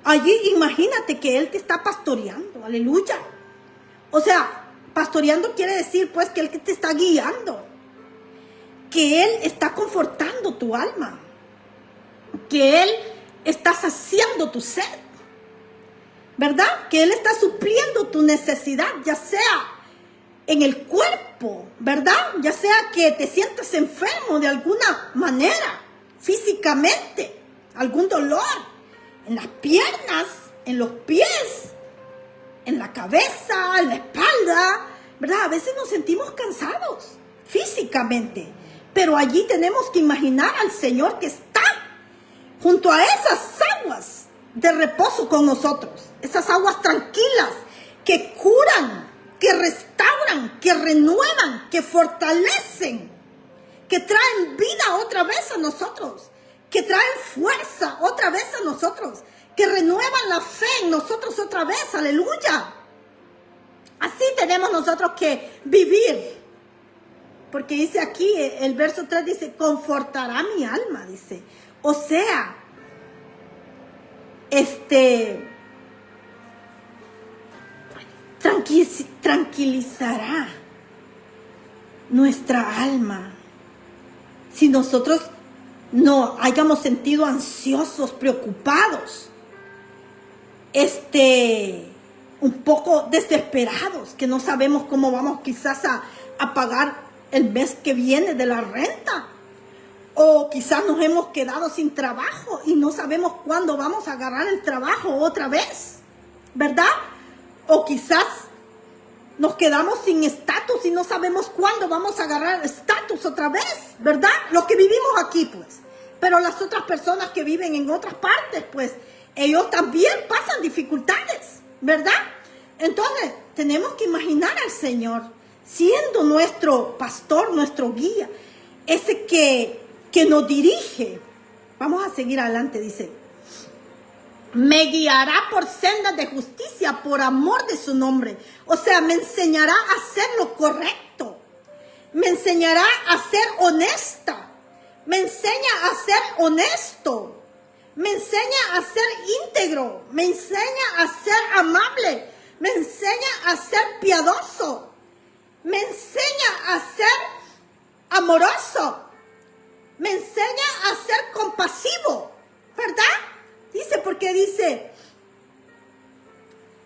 Allí imagínate que Él te está pastoreando, aleluya. O sea, pastoreando quiere decir pues que Él te está guiando, que Él está confortando tu alma, que Él está saciando tu sed, ¿verdad? Que Él está supliendo tu necesidad, ya sea en el cuerpo, ¿verdad? Ya sea que te sientas enfermo de alguna manera, físicamente, algún dolor en las piernas, en los pies, en la cabeza, en la espalda, ¿verdad? A veces nos sentimos cansados físicamente, pero allí tenemos que imaginar al Señor que está junto a esas aguas de reposo con nosotros, esas aguas tranquilas que curan, que restauran, que renuevan, que fortalecen, que traen vida otra vez a nosotros, que traen fuerza otra vez a nosotros, que renuevan la fe en nosotros otra vez, aleluya. Así tenemos nosotros que vivir, porque dice aquí, el verso 3 dice, confortará mi alma, dice. O sea, tranquilizará nuestra alma. Si nosotros no hayamos sentido ansiosos, preocupados, un poco desesperados, que no sabemos cómo vamos quizás a pagar el mes que viene de la renta, O quizás nos hemos quedado sin trabajo y no sabemos cuándo vamos a agarrar el trabajo otra vez, ¿verdad? O quizás nos quedamos sin estatus y no sabemos cuándo vamos a agarrar estatus otra vez, ¿verdad? Los que vivimos aquí, pues. Pero las otras personas que viven en otras partes, pues, ellos también pasan dificultades, ¿verdad? Entonces, tenemos que imaginar al Señor siendo nuestro pastor, nuestro guía, ese que nos dirige. Vamos a seguir adelante, dice. Me guiará por sendas de justicia por amor de su nombre. O sea, me enseñará a hacer lo correcto. Me enseñará a ser honesta. Me enseña a ser honesto. Me enseña a ser íntegro. Me enseña a ser amable. Me enseña a ser piadoso. Me enseña a ser amoroso. Me enseña a ser compasivo, ¿verdad? Dice, porque dice,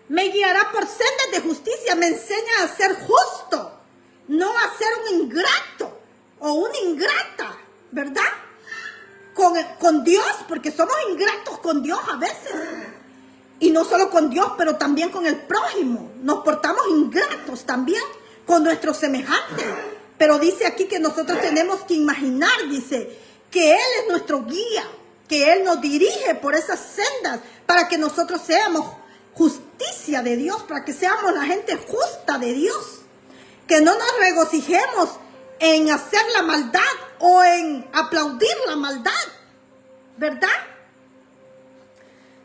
me guiará por sendas de justicia, me enseña a ser justo, no a ser un ingrato o una ingrata, ¿verdad? Con Dios, porque somos ingratos con Dios a veces. Y no solo con Dios, pero también con el prójimo. Nos portamos ingratos también con nuestros semejantes. Pero dice aquí que nosotros tenemos que imaginar, dice, que Él es nuestro guía, que Él nos dirige por esas sendas para que nosotros seamos justicia de Dios, para que seamos la gente justa de Dios. Que no nos regocijemos en hacer la maldad o en aplaudir la maldad, ¿verdad?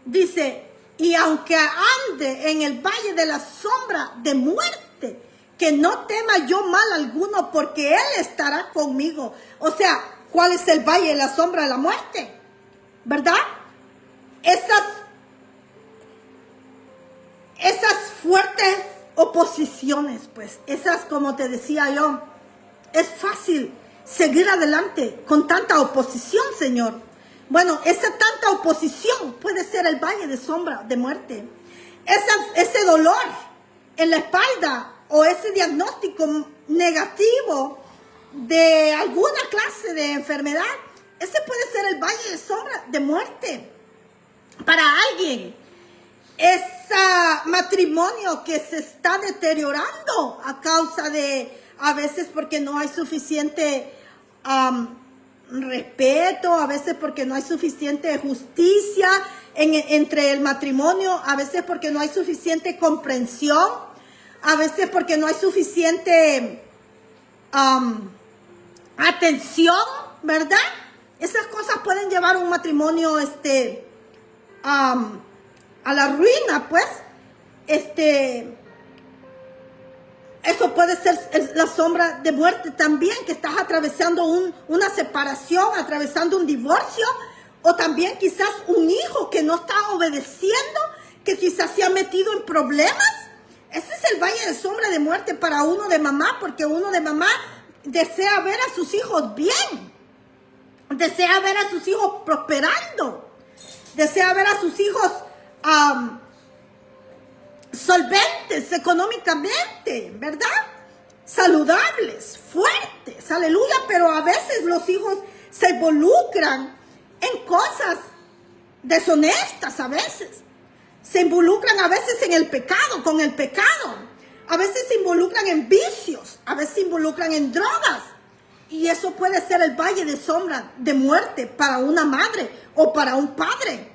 Dice, y aunque ande en el valle de la sombra de muerte, que no tema yo mal alguno, porque Él estará conmigo. O sea, ¿cuál es el valle de la sombra de la muerte? ¿Verdad? Esas fuertes oposiciones, pues, esas, como te decía yo, es fácil seguir adelante con tanta oposición, Señor. Bueno, esa tanta oposición puede ser el valle de sombra de muerte. Ese dolor en la espalda o ese diagnóstico negativo de alguna clase de enfermedad, ese puede ser el valle de sombra de muerte para alguien. Ese matrimonio que se está deteriorando a causa de, a veces porque no hay suficiente respeto, a veces porque no hay suficiente justicia entre el matrimonio, a veces porque no hay suficiente comprensión, a veces porque no hay suficiente atención, ¿verdad? Esas cosas pueden llevar un matrimonio a la ruina, pues. Eso puede ser la sombra de muerte también, que estás atravesando una separación, atravesando un divorcio, o también quizás un hijo que no está obedeciendo, que quizás se ha metido en problemas. Ese es el valle de sombra de muerte para uno de mamá, porque uno de mamá desea ver a sus hijos bien, desea ver a sus hijos prosperando, desea ver a sus hijos solventes económicamente, ¿verdad? Saludables, fuertes, aleluya. Pero a veces los hijos se involucran en cosas deshonestas, a veces se involucran a veces en el pecado, con el pecado, a veces se involucran en vicios, a veces se involucran en drogas, y eso puede ser el valle de sombra de muerte para una madre o para un padre.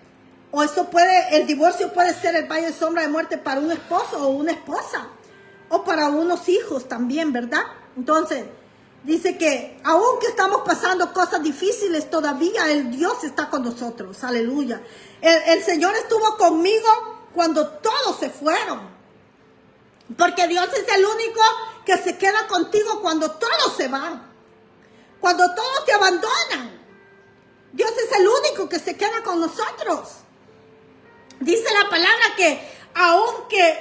O el divorcio puede ser el valle de sombra de muerte para un esposo o una esposa, o para unos hijos también, ¿verdad? Entonces, dice que aunque estamos pasando cosas difíciles, todavía el Dios está con nosotros, aleluya. El Señor estuvo conmigo cuando todos se fueron, porque Dios es el único que se queda contigo cuando todos se van, cuando todos te abandonan. Dios es el único que se queda con nosotros. Dice la palabra que aunque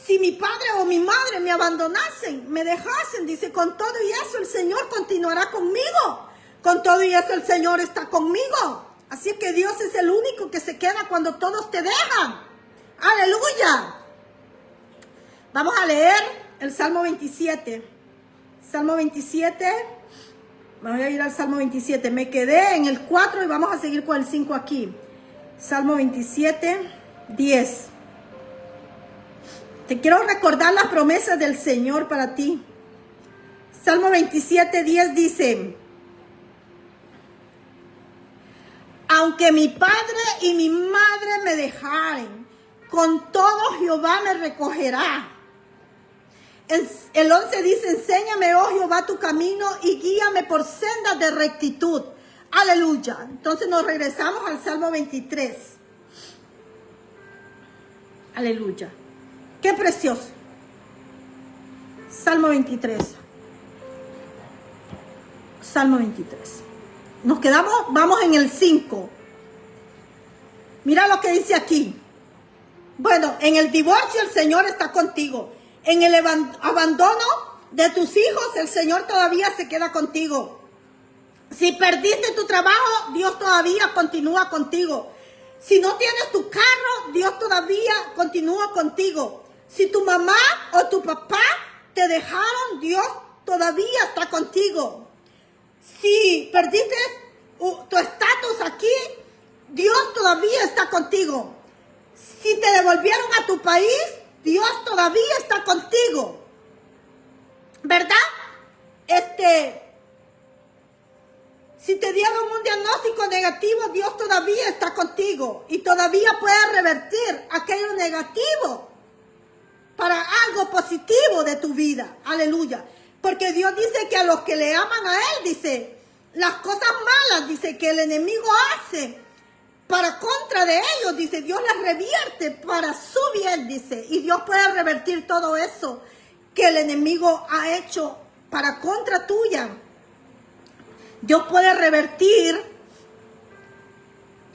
si mi padre o mi madre me abandonasen, me dejasen, dice, con todo y eso el Señor continuará conmigo. Con todo y eso el Señor está conmigo. Así que Dios es el único que se queda cuando todos te dejan. Aleluya. Vamos a leer el Salmo 27. Salmo 27. Voy a ir al Salmo 27. Me quedé en el 4 y vamos a seguir con el 5 aquí. Salmo 27, 10. Te quiero recordar las promesas del Señor para ti. Salmo 27, 10 dice: aunque mi padre y mi madre me dejaren, con todo Jehová me recogerá. El 11 dice: enséñame, oh Jehová, tu camino y guíame por sendas de rectitud. Aleluya. Entonces nos regresamos al Salmo 23. Aleluya. Qué precioso. Salmo 23. Salmo 23. Nos quedamos, vamos en el 5. Mira lo que dice aquí. Bueno, en el divorcio el Señor está contigo. En el abandono de tus hijos el Señor todavía se queda contigo. Si perdiste tu trabajo, Dios todavía continúa contigo. Si no tienes tu carro, Dios todavía continúa contigo. Si tu mamá o tu papá te dejaron, Dios todavía está contigo. Si perdiste tu estatus aquí, Dios todavía está contigo. Si te devolvieron a tu país, Dios todavía está contigo. ¿Verdad? Si te dieron un diagnóstico negativo, Dios todavía está contigo. Y todavía puede revertir aquello negativo para algo positivo de tu vida. Aleluya. Porque Dios dice que a los que le aman a Él, dice, las cosas malas, dice, que el enemigo hace para contra de ellos, dice, Dios las revierte para su bien, dice. Y Dios puede revertir todo eso que el enemigo ha hecho para contra tuya. Dios puede revertir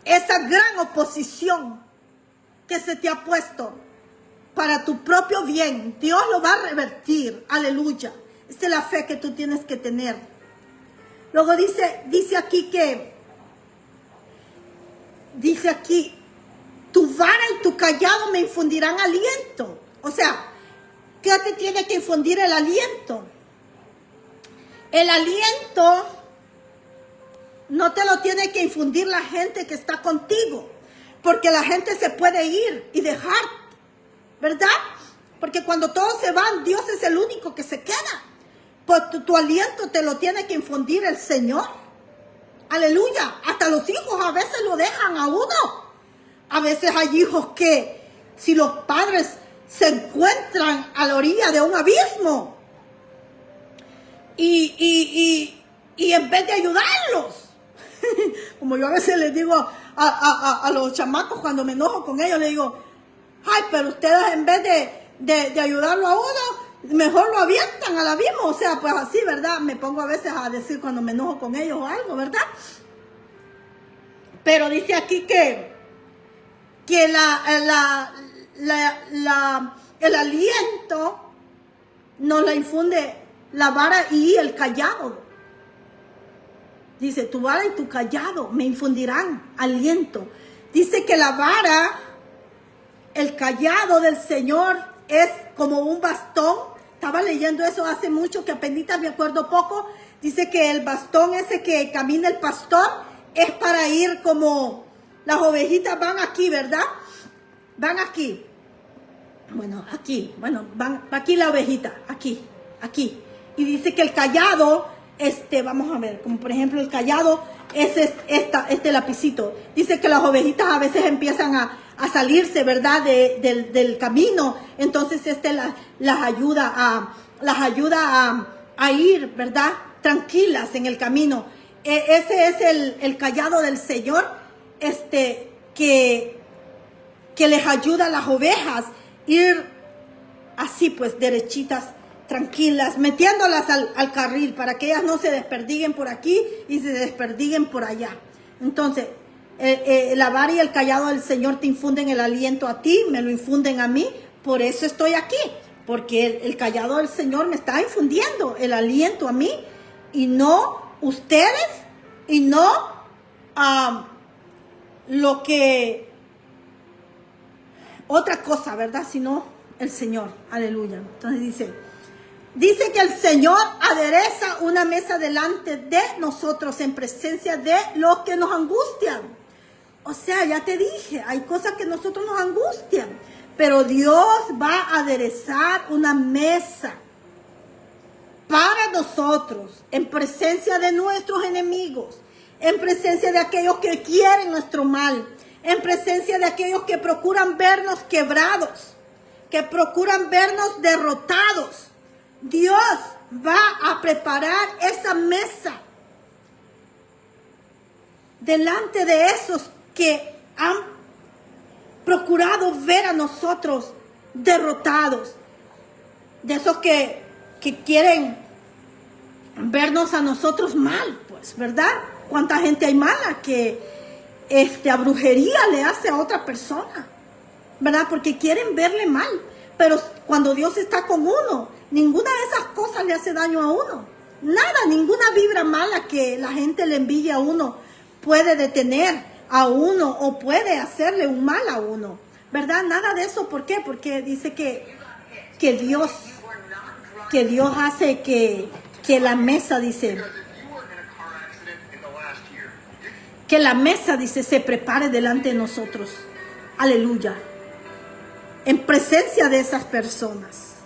esa gran oposición que se te ha puesto para tu propio bien. Dios lo va a revertir. Aleluya. Esta es la fe que tú tienes que tener. Luego dice aquí tu vara y tu callado me infundirán aliento. O sea, ¿qué te tiene que infundir el aliento? El aliento no te lo tiene que infundir la gente que está contigo, porque la gente se puede ir y dejar, ¿verdad? Porque cuando todos se van, Dios es el único que se queda. Pues tu aliento te lo tiene que infundir el Señor. Aleluya. Hasta los hijos a veces lo dejan a uno. A veces hay hijos que, si los padres se encuentran a la orilla de un abismo y en vez de ayudarlos, como yo a veces les digo a los chamacos cuando me enojo con ellos, les digo, ay, pero ustedes en vez de ayudarlo a uno, mejor lo avientan al abismo. O sea, pues así, ¿verdad? Me pongo a veces a decir cuando me enojo con ellos o algo, ¿verdad? Pero dice aquí que el aliento nos la infunde la vara y el callado. Dice, tu vara y tu callado me infundirán aliento. Dice que la vara, el callado del Señor es como un bastón. Estaba leyendo eso hace mucho, que apenas me acuerdo poco. Dice que el bastón ese que camina el pastor es para ir como las ovejitas van aquí, ¿verdad? Van aquí. Bueno, aquí. Bueno, van aquí la ovejita. Aquí. Y dice que el callado, vamos a ver, como por ejemplo el callado es este lapicito. Dice que las ovejitas a veces empiezan a salirse, ¿verdad? Del camino. Entonces las ayuda a ir, ¿verdad? Tranquilas en el camino. Ese es el callado del Señor, que les ayuda a las ovejas ir así, pues, derechitas, tranquilas, metiéndolas al carril para que ellas no se desperdiguen por aquí y se desperdiguen por allá. Entonces, la vara y el callado del Señor te infunden el aliento a ti, me lo infunden a mí. Por eso estoy aquí, porque el callado del Señor me está infundiendo el aliento a mí, y no ustedes, y no lo que otra cosa, ¿verdad? Sino el Señor. Aleluya. Entonces dice, Dice que el Señor adereza una mesa delante de nosotros en presencia de los que nos angustian. O sea, ya te dije, hay cosas que nosotros nos angustian, pero Dios va a aderezar una mesa para nosotros en presencia de nuestros enemigos, en presencia de aquellos que quieren nuestro mal, en presencia de aquellos que procuran vernos quebrados, que procuran vernos derrotados. Dios va a preparar esa mesa delante de esos que han procurado ver a nosotros derrotados, de esos que quieren vernos a nosotros mal, pues, ¿verdad? ¿Cuánta gente hay mala que a brujería le hace a otra persona, ¿verdad? Porque quieren verle mal. Pero cuando Dios está con uno, ninguna de esas cosas le hace daño a uno. Nada, ninguna vibra mala que la gente le envíe a uno puede detener a uno o puede hacerle un mal a uno, ¿verdad? Nada de eso. ¿Por qué? Porque dice que Dios hace que la mesa, dice, que la mesa, dice, se prepare delante de nosotros. Aleluya. En presencia de esas personas.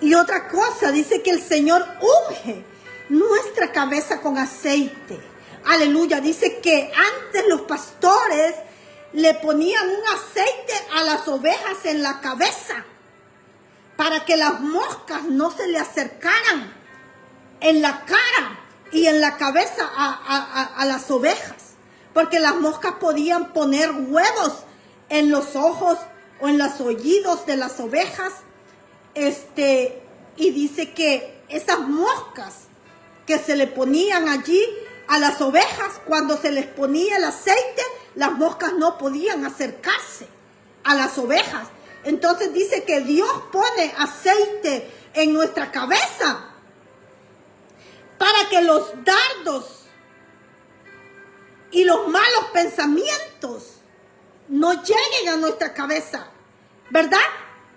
Y otra cosa, dice que el Señor unge nuestra cabeza con aceite. Aleluya. Dice que antes los pastores le ponían un aceite a las ovejas en la cabeza para que las moscas no se le acercaran en la cara y en la cabeza a las ovejas, porque las moscas podían poner huevos en los ojos o en los oídos de las ovejas, y dice que esas moscas que se le ponían allí a las ovejas, cuando se les ponía el aceite, las moscas no podían acercarse a las ovejas. Entonces dice que Dios pone aceite en nuestra cabeza para que los dardos y los malos pensamientos no lleguen a nuestra cabeza, ¿verdad?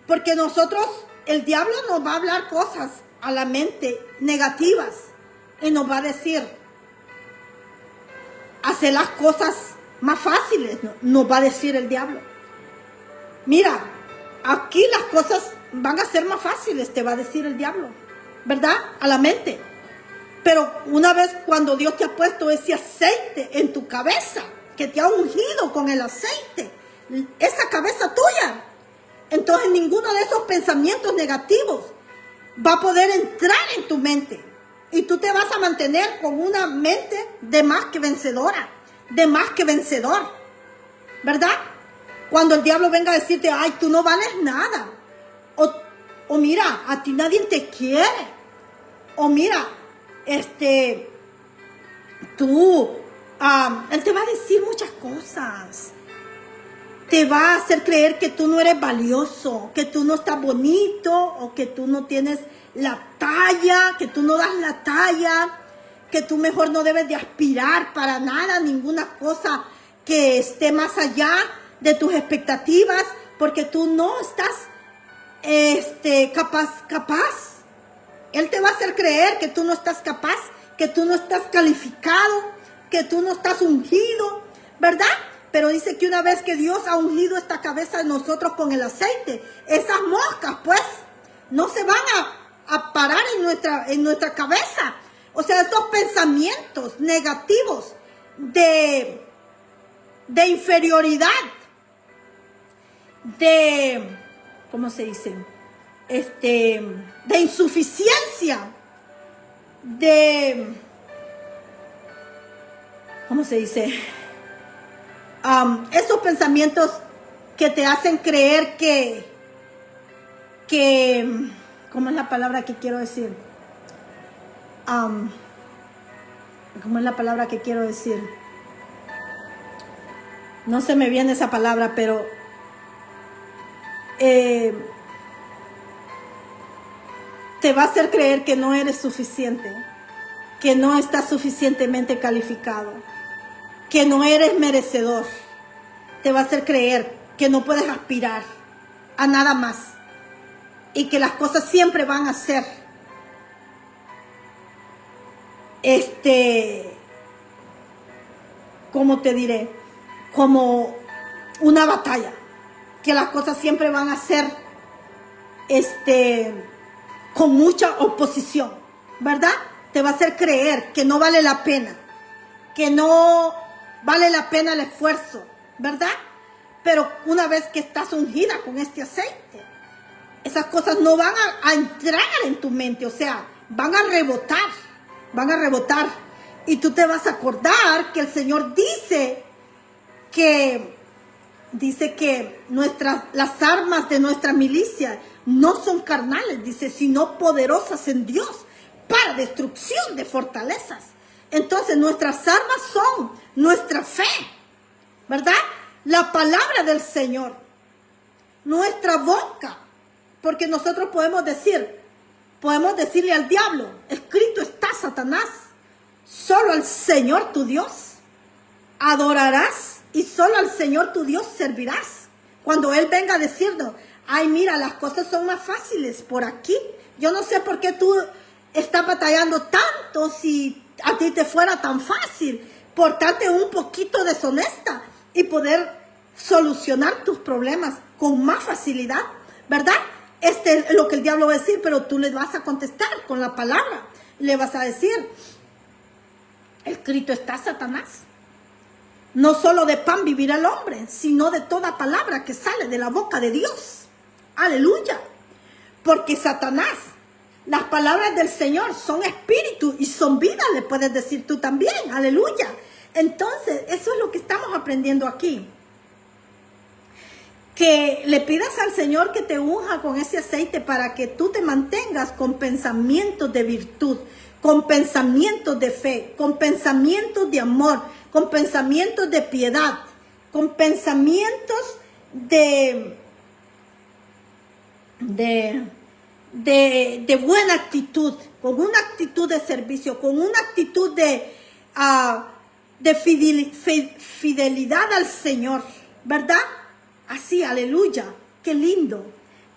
Porque nosotros, el diablo nos va a hablar cosas a la mente negativas y nos va a decir, hacer las cosas más fáciles, nos va a decir el diablo. Mira, aquí las cosas van a ser más fáciles, te va a decir el diablo, ¿verdad? A la mente. Pero una vez cuando Dios te ha puesto ese aceite en tu cabeza, que te ha ungido con el aceite, esa cabeza tuya, entonces ninguno de esos pensamientos negativos va a poder entrar en tu mente. Y tú te vas a mantener con una mente de más que vencedora, de más que vencedor, ¿verdad? Cuando el diablo venga a decirte, ay, tú no vales nada. O mira, a ti nadie te quiere. O mira, él te va a decir muchas cosas. Te va a hacer creer que tú no eres valioso, que tú no estás bonito, o que tú no tienes la talla, que tú no das la talla, que tú mejor no debes de aspirar para nada, ninguna cosa que esté más allá de tus expectativas, porque tú no estás capaz. Él te va a hacer creer que tú no estás capaz, que tú no estás calificado, que tú no estás ungido, ¿verdad? Pero dice que una vez que Dios ha ungido esta cabeza de nosotros con el aceite, esas moscas, pues, no se van a parar en nuestra cabeza. O sea, esos pensamientos negativos de inferioridad, ¿cómo se dice? De insuficiencia, ¿cómo se dice? Esos pensamientos que te hacen creer que, ¿cómo es la palabra que quiero decir? ¿Cómo es la palabra que quiero decir? No se me viene esa palabra, pero te va a hacer creer que no eres suficiente, que no estás suficientemente calificado, que no eres merecedor. Te va a hacer creer que no puedes aspirar a nada más. y que las cosas siempre van a ser ¿cómo te diré? Como una batalla, que las cosas siempre van a ser con mucha oposición, ¿verdad? Te va a hacer creer que no vale la pena, que no vale la pena el esfuerzo, ¿verdad? Pero una vez que estás ungida con este aceite, esas cosas no van a entrar en tu mente, o sea, van a rebotar. Y tú te vas a acordar que el Señor dice que las armas de nuestra milicia no son carnales, dice, sino poderosas en Dios para destrucción de fortalezas. Entonces nuestras armas son nuestra fe, ¿verdad? La palabra del Señor, nuestra boca, porque nosotros podemos decirle al diablo, escrito está, Satanás, solo al Señor tu Dios adorarás y solo al Señor tu Dios servirás. Cuando Él venga a decirnos, ay, mira, las cosas son más fáciles por aquí. Yo no sé por qué tú estás batallando tanto si a ti te fuera tan fácil portarte un poquito deshonesta y poder solucionar tus problemas con más facilidad, ¿verdad? Es lo que el diablo va a decir, pero tú le vas a contestar con la palabra. Le vas a decir, escrito está, Satanás, no solo de pan vivirá el hombre, sino de toda palabra que sale de la boca de Dios. Aleluya. Porque Satanás, las palabras del Señor son espíritu y son vida, le puedes decir tú también. Aleluya. Entonces, eso es lo que estamos aprendiendo aquí. Que le pidas al Señor que te unja con ese aceite para que tú te mantengas con pensamientos de virtud, con pensamientos de fe, con pensamientos de amor, con pensamientos de piedad, con pensamientos de buena actitud, con una actitud de servicio, con una actitud de fidelidad al Señor, ¿verdad? Así, aleluya, qué lindo.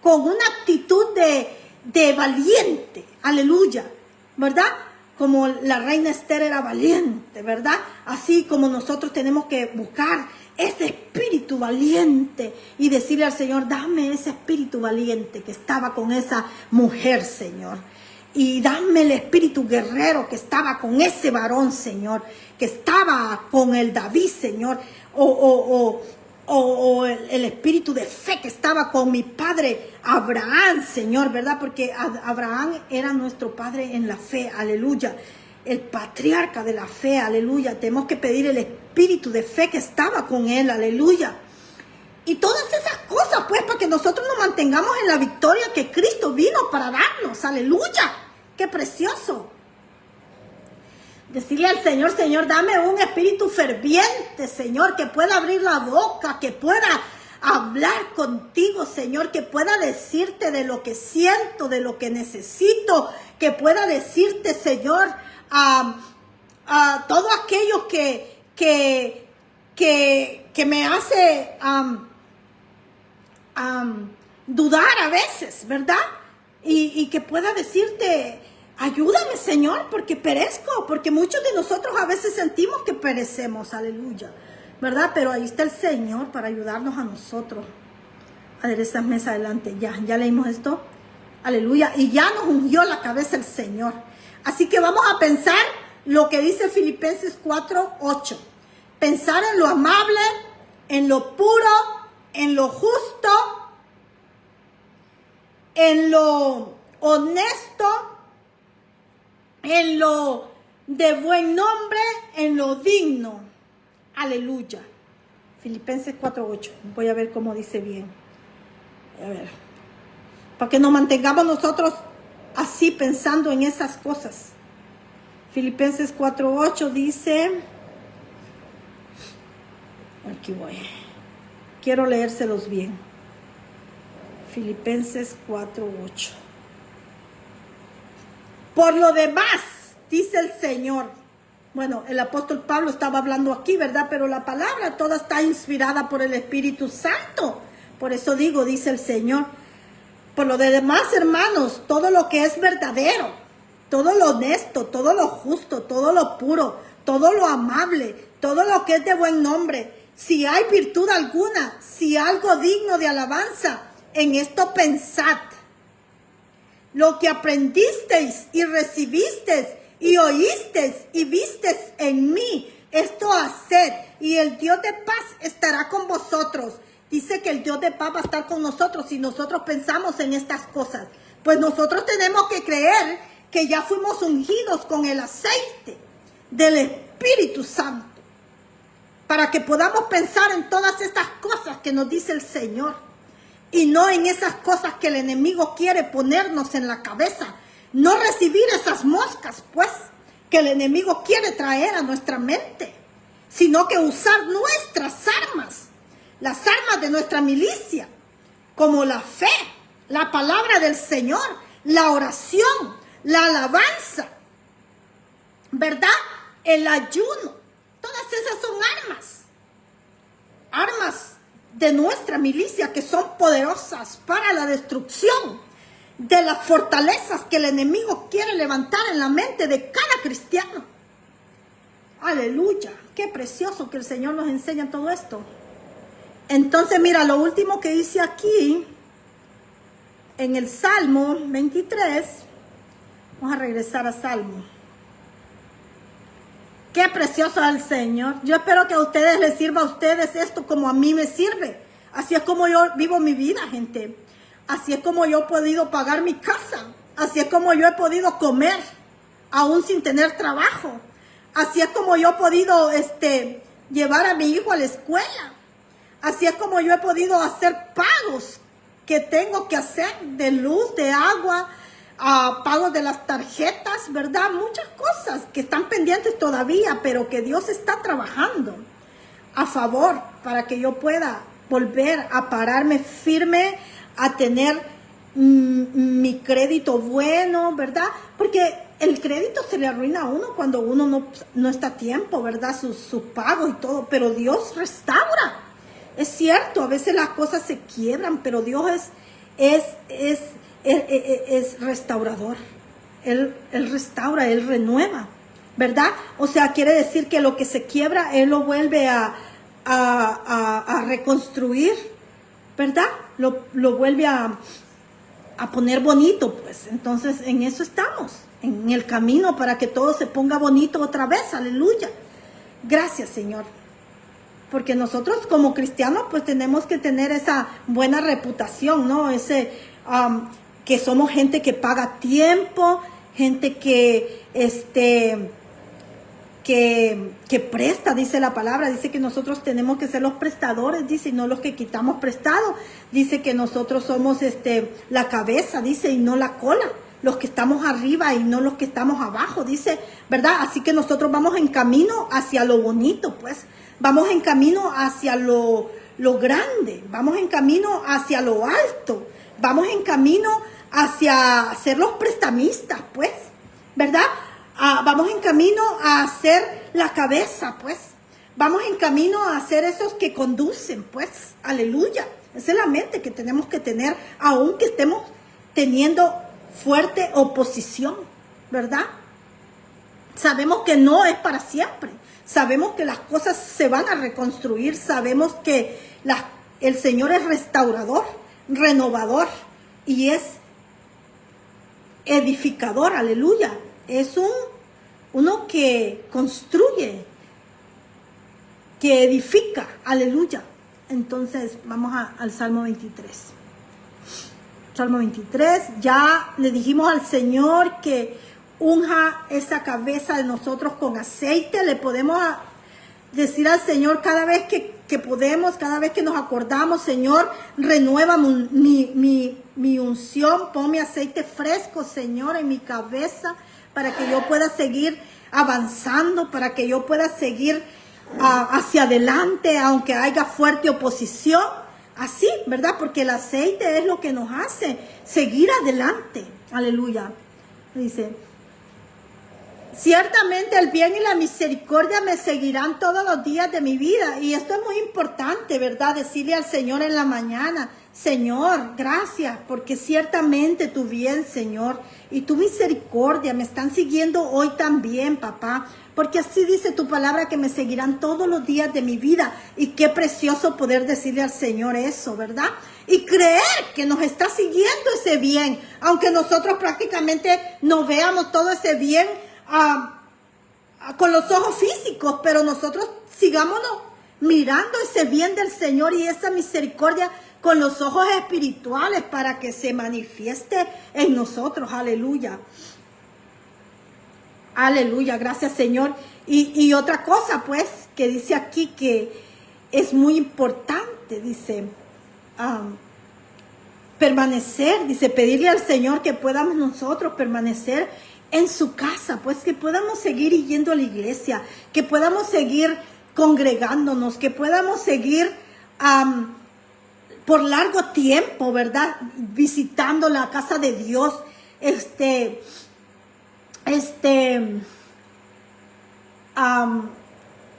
Con una actitud de valiente, aleluya, ¿verdad? Como la reina Esther era valiente, ¿verdad? Así como nosotros tenemos que buscar ese espíritu valiente y decirle al Señor, dame ese espíritu valiente que estaba con esa mujer, Señor. Y dame el espíritu guerrero que estaba con ese varón, Señor, que estaba con el David, Señor, o el espíritu de fe que estaba con mi padre Abraham, Señor, ¿verdad? Porque Abraham era nuestro padre en la fe, aleluya. El patriarca de la fe, aleluya. Tenemos que pedir el espíritu de fe que estaba con él, aleluya. Y todas esas cosas, pues, para que nosotros nos mantengamos en la victoria que Cristo vino para darnos, aleluya. ¡Qué precioso! Decirle al Señor, Señor, dame un espíritu ferviente, Señor, que pueda abrir la boca, que pueda hablar contigo, Señor, que pueda decirte de lo que siento, de lo que necesito, que pueda decirte, Señor, a todo aquello que me hace dudar a veces, ¿verdad? Y que pueda decirte, ayúdame, Señor, porque perezco, porque muchos de nosotros a veces sentimos que perecemos, aleluya, ¿verdad? Pero ahí está el Señor para ayudarnos a nosotros. Aderezas mesa adelante, ya leímos esto, aleluya, y ya nos ungió la cabeza el Señor. Así que vamos a pensar lo que dice Filipenses 4:8. Pensar en lo amable, en lo puro, en lo justo, en lo honesto, en lo de buen nombre, en lo digno. Aleluya. Filipenses 4:8. Voy a ver cómo dice bien. A ver. Para que nos mantengamos nosotros así pensando en esas cosas. Filipenses 4:8 dice. Aquí voy. Quiero leérselos bien. Filipenses 4:8. Por lo demás, dice el Señor. Bueno, el apóstol Pablo estaba hablando aquí, ¿verdad? Pero la palabra toda está inspirada por el Espíritu Santo. Por eso digo, dice el Señor. Por lo demás, hermanos, todo lo que es verdadero, todo lo honesto, todo lo justo, todo lo puro, todo lo amable, todo lo que es de buen nombre, si hay virtud alguna, si algo digno de alabanza, en esto pensad. Lo que aprendisteis y recibisteis y oísteis y visteis en mí, esto haced, y el Dios de paz estará con vosotros. Dice que el Dios de paz va a estar con nosotros si nosotros pensamos en estas cosas. Pues nosotros tenemos que creer que ya fuimos ungidos con el aceite del Espíritu Santo, para que podamos pensar en todas estas cosas que nos dice el Señor, y no en esas cosas que el enemigo quiere ponernos en la cabeza. No recibir esas moscas, pues, que el enemigo quiere traer a nuestra mente, sino que usar nuestras armas, las armas de nuestra milicia, como la fe, la palabra del Señor, la oración, la alabanza, ¿verdad? El ayuno. Todas esas son armas de nuestra milicia, que son poderosas para la destrucción de las fortalezas que el enemigo quiere levantar en la mente de cada cristiano. Aleluya, qué precioso que el Señor nos enseña todo esto. Entonces, mira, lo último que dice aquí, en el Salmo 23, vamos a regresar a Salmo. Qué precioso es el Señor. Yo espero que a ustedes les sirva a ustedes esto como a mí me sirve. Así es como yo vivo mi vida, gente. Así es como yo he podido pagar mi casa. Así es como yo he podido comer, aún sin tener trabajo. Así es como yo he podido llevar a mi hijo a la escuela. Así es como yo he podido hacer pagos que tengo que hacer de luz, de agua, pagos de las tarjetas, ¿verdad? Muchas cosas que están pendientes todavía, pero que Dios está trabajando a favor para que yo pueda volver a pararme firme, a tener mi crédito bueno, ¿verdad? Porque el crédito se le arruina a uno cuando uno no está a tiempo, ¿verdad? Sus pagos y todo, pero Dios restaura. Es cierto, a veces las cosas se quiebran, pero Dios es restaurador. Él restaura, Él renueva, ¿verdad? O sea, quiere decir que lo que se quiebra, Él lo vuelve a reconstruir, ¿verdad? Lo vuelve a poner bonito, pues. Entonces, en eso estamos, en el camino para que todo se ponga bonito otra vez. Aleluya. Gracias, Señor. Porque nosotros como cristianos pues tenemos que tener esa buena reputación, ¿no? Que somos gente que paga tiempo, gente que presta, dice la palabra. Dice que nosotros tenemos que ser los prestadores, dice, y no los que quitamos prestado. Dice que nosotros somos la cabeza, dice, y no la cola. Los que estamos arriba y no los que estamos abajo, dice, ¿verdad? Así que nosotros vamos en camino hacia lo bonito, pues. Vamos en camino hacia lo grande, vamos en camino hacia lo alto, vamos en camino hacia ser los prestamistas, pues, ¿verdad? Vamos en camino a ser la cabeza, pues. Vamos en camino a ser esos que conducen, pues. Aleluya. Esa es la mente que tenemos que tener, aunque estemos teniendo fuerte oposición, ¿verdad? Sabemos que no es para siempre. Sabemos que las cosas se van a reconstruir. Sabemos que el Señor es restaurador, renovador y es edificador. Aleluya. Es uno que construye, que edifica. Aleluya. Entonces vamos al Salmo 23. Salmo 23. Ya le dijimos al Señor que unja esa cabeza de nosotros con aceite. Le podemos decir al Señor cada vez que podemos, cada vez que nos acordamos: Señor, renueva mi unción, pon mi aceite fresco, Señor, en mi cabeza, para que yo pueda seguir avanzando, para que yo pueda seguir hacia adelante, aunque haya fuerte oposición. Así, ¿verdad? Porque el aceite es lo que nos hace seguir adelante. Aleluya. Dice: ciertamente el bien y la misericordia me seguirán todos los días de mi vida. Y esto es muy importante, ¿verdad? Decirle al Señor en la mañana: Señor, gracias, porque ciertamente tu bien, Señor, y tu misericordia me están siguiendo hoy también, papá, porque así dice tu palabra que me seguirán todos los días de mi vida. Y qué precioso poder decirle al Señor eso, ¿verdad? Y creer que nos está siguiendo ese bien, aunque nosotros prácticamente no veamos todo ese bien con los ojos físicos, pero nosotros sigámonos mirando ese bien del Señor y esa misericordia con los ojos espirituales para que se manifieste en nosotros. Aleluya. Aleluya, gracias Señor. Y otra cosa pues que dice aquí que es muy importante, dice, permanecer, dice, pedirle al Señor que podamos nosotros permanecer en su casa, pues que podamos seguir yendo a la iglesia, que podamos seguir congregándonos, que podamos seguir por largo tiempo, ¿verdad? Visitando la casa de Dios,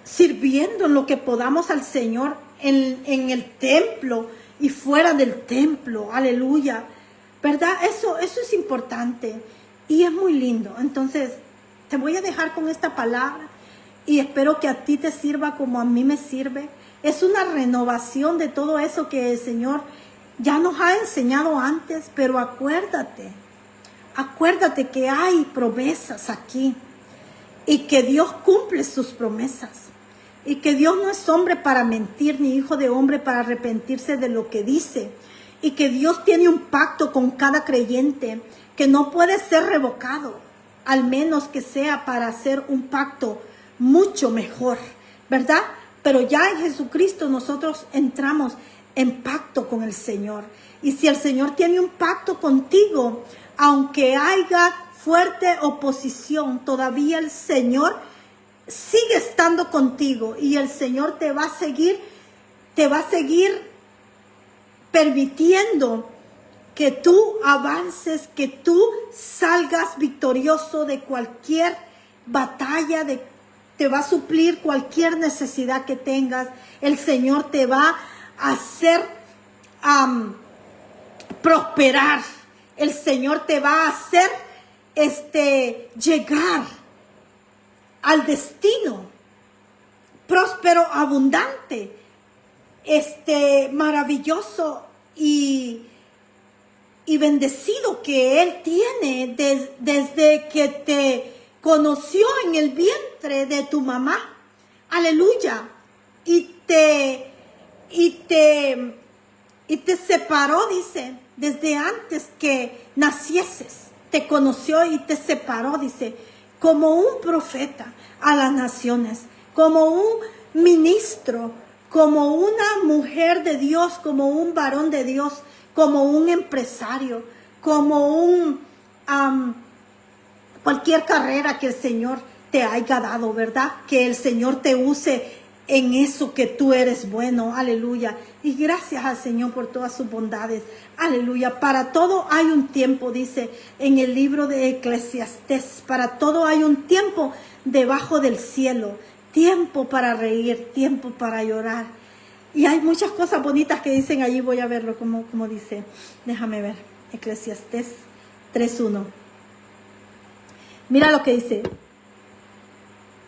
sirviendo en lo que podamos al Señor en el templo y fuera del templo, aleluya, ¿verdad? Eso es importante y es muy lindo. Entonces, te voy a dejar con esta palabra y espero que a ti te sirva como a mí me sirve. Es una renovación de todo eso que el Señor ya nos ha enseñado antes, pero acuérdate que hay promesas aquí y que Dios cumple sus promesas y que Dios no es hombre para mentir ni hijo de hombre para arrepentirse de lo que dice y que Dios tiene un pacto con cada creyente que no puede ser revocado, al menos que sea para hacer un pacto mucho mejor, ¿verdad? Pero ya en Jesucristo nosotros entramos en pacto con el Señor. Y si el Señor tiene un pacto contigo, aunque haya fuerte oposición, todavía el Señor sigue estando contigo y el Señor te va a seguir permitiendo que tú avances, que tú salgas victorioso de cualquier batalla, te va a suplir cualquier necesidad que tengas. El Señor te va a hacer prosperar. El Señor te va a hacer llegar al destino próspero, abundante, maravilloso y bendecido que Él tiene desde que te conoció en el vientre de tu mamá. Aleluya. Y te separó, dice, desde antes que nacieses. Te conoció y te separó, dice, como un profeta a las naciones, como un ministro, como una mujer de Dios, como un varón de Dios, como un empresario, como cualquier carrera que el Señor te haya dado, ¿verdad? Que el Señor te use en eso que tú eres bueno, aleluya. Y gracias al Señor por todas sus bondades, aleluya. Para todo hay un tiempo, dice en el libro de Eclesiastés, para todo hay un tiempo debajo del cielo, tiempo para reír, tiempo para llorar. Y hay muchas cosas bonitas que dicen allí, voy a verlo como dice, déjame ver, Eclesiastés 3:1. Mira lo que dice,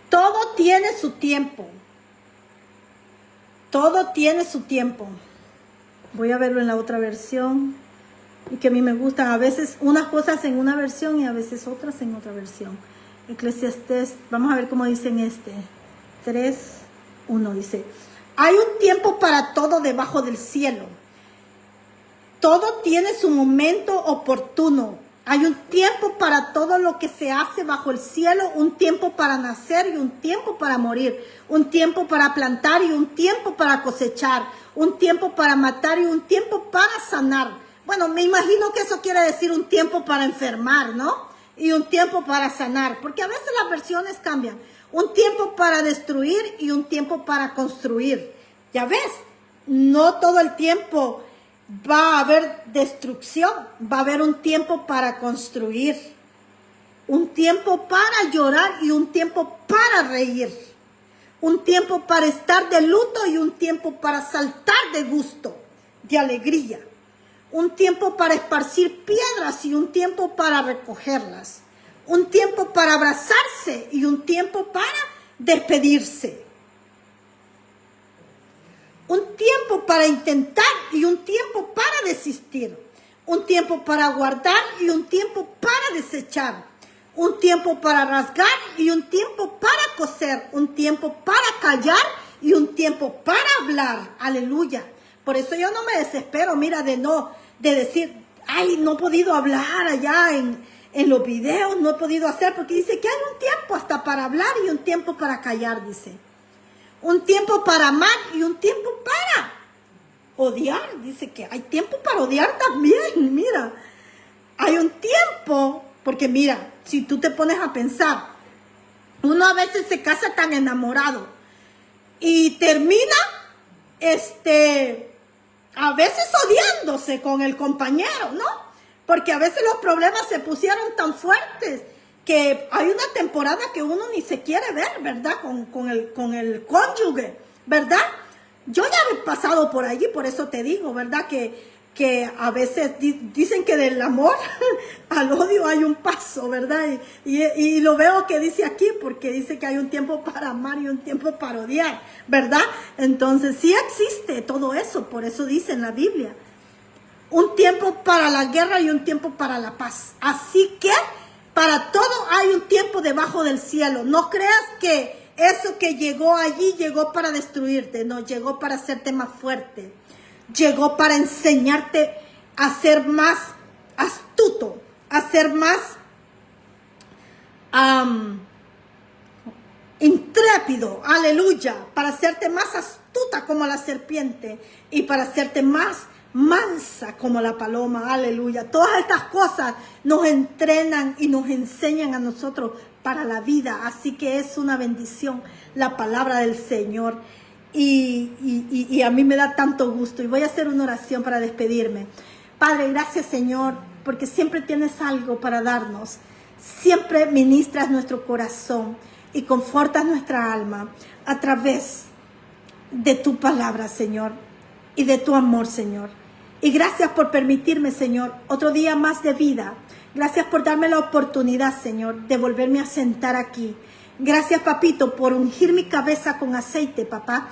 todo tiene su tiempo. Todo tiene su tiempo. Voy a verlo en la otra versión. Y que a mí me gustan a veces unas cosas en una versión y a veces otras en otra versión. Eclesiastés, vamos a ver cómo dice en 3:1. Dice, hay un tiempo para todo debajo del cielo. Todo tiene su momento oportuno. Hay un tiempo para todo lo que se hace bajo el cielo, un tiempo para nacer y un tiempo para morir, un tiempo para plantar y un tiempo para cosechar, un tiempo para matar y un tiempo para sanar. Bueno, me imagino que eso quiere decir un tiempo para enfermar, ¿no? Y un tiempo para sanar, porque a veces las versiones cambian. Un tiempo para destruir y un tiempo para construir. Ya ves, no todo el tiempo va a haber destrucción, va a haber un tiempo para construir, un tiempo para llorar y un tiempo para reír, un tiempo para estar de luto y un tiempo para saltar de gusto, de alegría. un tiempo para esparcir piedras y un tiempo para recogerlas, un tiempo para abrazarse y un tiempo para despedirse, un tiempo para intentar y un tiempo para desistir, un tiempo para guardar y un tiempo para desechar, un tiempo para rasgar y un tiempo para coser, un tiempo para callar y un tiempo para hablar. Aleluya. Por eso yo no me desespero, mira, de decir, ay, no he podido hablar allá en los videos, no he podido hacer, porque dice que hay un tiempo hasta para hablar y un tiempo para callar, dice. Un tiempo para amar y un tiempo para odiar. Dice que hay tiempo para odiar también, mira. Hay un tiempo, porque mira, si tú te pones a pensar, uno a veces se casa tan enamorado y termina, a veces odiándose con el compañero, ¿no? Porque a veces los problemas se pusieron tan fuertes que hay una temporada que uno ni se quiere ver, ¿verdad? Con el cónyuge, ¿verdad? Yo ya he pasado por allí, por eso te digo, ¿verdad? Que a veces dicen que del amor al odio hay un paso, ¿verdad? Y lo veo que dice aquí, porque dice que hay un tiempo para amar y un tiempo para odiar, ¿verdad? Entonces sí existe todo eso, por eso dice en la Biblia. Un tiempo para la guerra y un tiempo para la paz. Así que para todo hay un tiempo debajo del cielo. No creas que eso que llegó allí llegó para destruirte. No, llegó para hacerte más fuerte. Llegó para enseñarte a ser más astuto, a ser más intrépido. Aleluya. Para hacerte más astuta como la serpiente y para hacerte más mansa como la paloma. Aleluya. Todas estas cosas nos entrenan y nos enseñan a nosotros para la vida. Así que es una bendición la palabra del Señor. Y a mí me da tanto gusto. Y voy a hacer una oración para despedirme. Padre, gracias, Señor, porque siempre tienes algo para darnos. Siempre ministras nuestro corazón y confortas nuestra alma a través de tu palabra, Señor, y de tu amor, Señor. Y gracias por permitirme, Señor, otro día más de vida. Gracias por darme la oportunidad, Señor, de volverme a sentar aquí. Gracias, papito, por ungir mi cabeza con aceite, papá.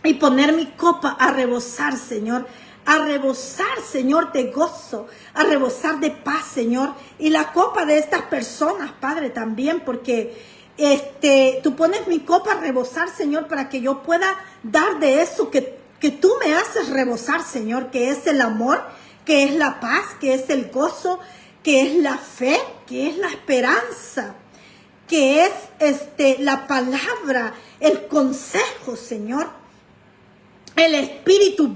Y poner mi copa a rebosar, Señor. A rebosar, Señor, de gozo. A rebosar de paz, Señor. Y la copa de estas personas, Padre, también, porque tú pones mi copa a rebosar, Señor, para que yo pueda dar de eso que tú me haces rebosar, Señor, que es el amor, que es la paz, que es el gozo, que es la fe, que es la esperanza, que es la palabra, el consejo, Señor, el espíritu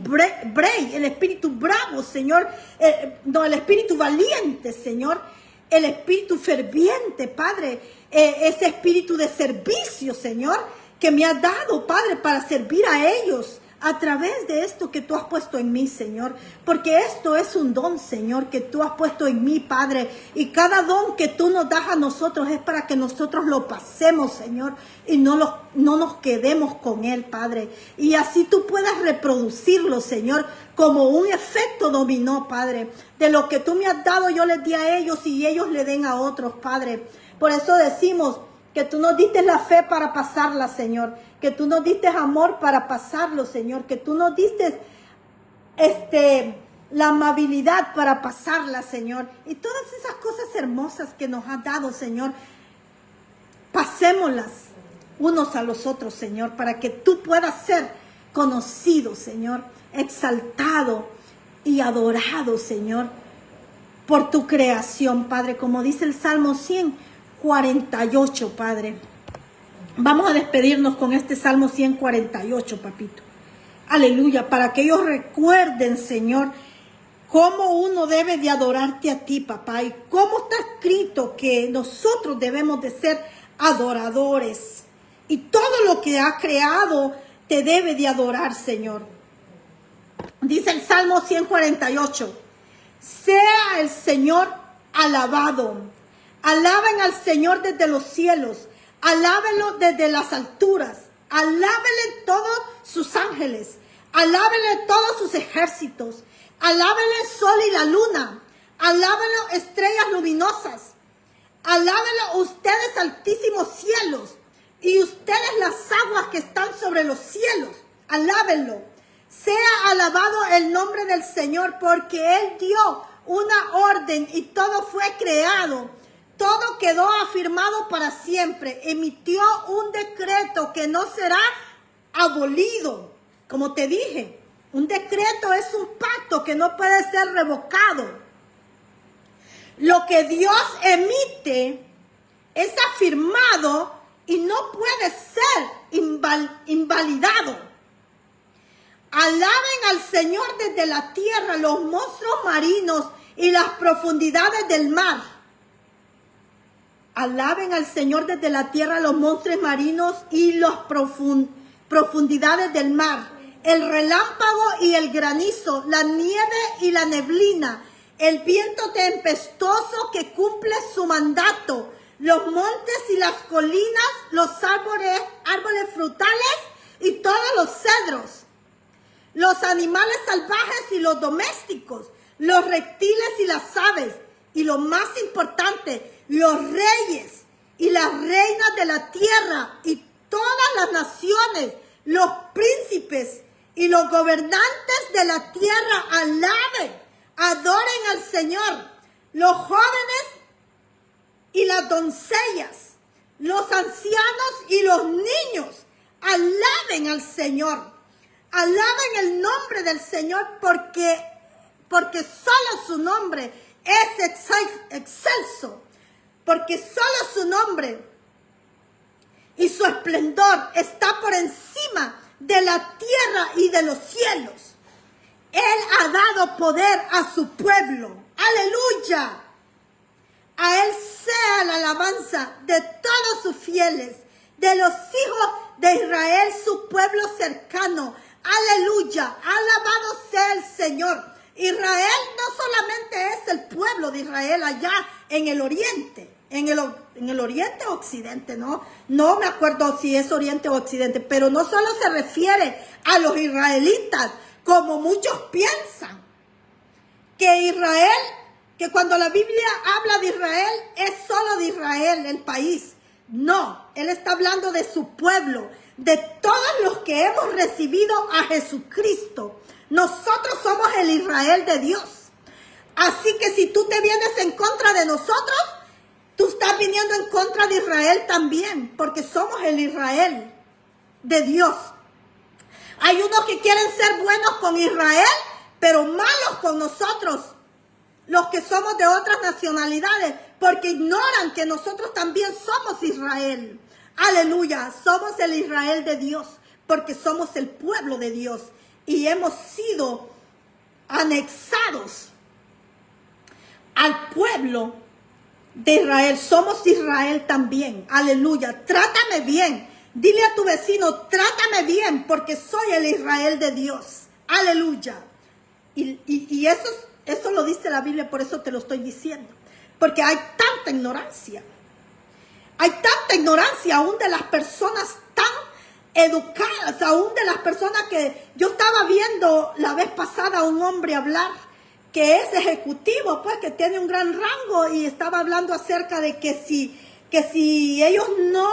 el espíritu bravo, Señor, el espíritu valiente, Señor, el espíritu ferviente, Padre, ese espíritu de servicio, Señor, que me ha dado, Padre, para servir a ellos a través de esto que tú has puesto en mí, Señor, porque esto es un don, Señor, que tú has puesto en mí, Padre, y cada don que tú nos das a nosotros es para que nosotros lo pasemos, Señor, y no nos quedemos con él, Padre, y así tú puedas reproducirlo, Señor, como un efecto dominó, Padre, de lo que tú me has dado yo les di a ellos y ellos le den a otros, Padre. Por eso decimos que tú nos diste la fe para pasarla, Señor. Que tú nos diste amor para pasarlo, Señor. Que tú nos diste la amabilidad para pasarla, Señor. Y todas esas cosas hermosas que nos has dado, Señor, pasémoslas unos a los otros, Señor, para que tú puedas ser conocido, Señor, exaltado y adorado, Señor, por tu creación, Padre, como dice el Salmo 148, Padre. Vamos a despedirnos con este Salmo 148, papito. Aleluya, para que ellos recuerden, Señor, cómo uno debe de adorarte a ti, papá, y cómo está escrito que nosotros debemos de ser adoradores. Y todo lo que ha creado te debe de adorar, Señor. Dice el Salmo 148, sea el Señor alabado. Alaben al Señor desde los cielos. Alábenlo desde las alturas. Alábenle todos sus ángeles. Alábenle todos sus ejércitos. Alábenlo el sol y la luna. Alábenlo estrellas luminosas. Alábenlo ustedes altísimos cielos. Y ustedes las aguas que están sobre los cielos. Alábenlo. Sea alabado el nombre del Señor, porque Él dio una orden y todo fue creado. Todo quedó afirmado para siempre. Emitió un decreto que no será abolido. Como te dije, un decreto es un pacto que no puede ser revocado. Lo que Dios emite es afirmado y no puede ser invalidado. Alaben al Señor desde la tierra, los monstruos marinos y las profundidades del mar. Alaben al Señor desde la tierra, los monstruos marinos y las profundidades del mar. El relámpago y el granizo, la nieve y la neblina, el viento tempestuoso que cumple su mandato, los montes y las colinas, los árboles frutales y todos los cedros, los animales salvajes y los domésticos, los reptiles y las aves, y lo más importante, los reyes y las reinas de la tierra y todas las naciones, los príncipes y los gobernantes de la tierra, alaben, adoren al Señor. Los jóvenes y las doncellas, los ancianos y los niños, alaben al Señor. Alaben el nombre del Señor porque solo su nombre es excelso. Porque solo su nombre y su esplendor está por encima de la tierra y de los cielos. Él ha dado poder a su pueblo. ¡Aleluya! A Él sea la alabanza de todos sus fieles, de los hijos de Israel, su pueblo cercano. ¡Aleluya! Alabado sea el Señor. Israel no solamente es el pueblo de Israel allá en el oriente, en el oriente o occidente, ¿no? No me acuerdo si es oriente o occidente, pero no solo se refiere a los israelitas, como muchos piensan, que Israel, que cuando la Biblia habla de Israel, es solo de Israel el país. No, Él está hablando de su pueblo, de todos los que hemos recibido a Jesucristo. Nosotros somos el Israel de Dios. Así que si tú te vienes en contra de nosotros, tú estás viniendo en contra de Israel también, porque somos el Israel de Dios. Hay unos que quieren ser buenos con Israel, pero malos con nosotros, los que somos de otras nacionalidades, porque ignoran que nosotros también somos Israel. Aleluya, somos el Israel de Dios, porque somos el pueblo de Dios y hemos sido anexados al pueblo de Israel. Somos Israel también. Aleluya, trátame bien. Dile a tu vecino, trátame bien, porque soy el Israel de Dios. Aleluya. Y eso lo dice la Biblia, por eso te lo estoy diciendo. Porque hay tanta ignorancia. Hay tanta ignorancia aún de las personas tan educadas, aún de las personas que... Yo estaba viendo la vez pasada a un hombre hablar que es ejecutivo, pues que tiene un gran rango, y estaba hablando acerca de que si ellos no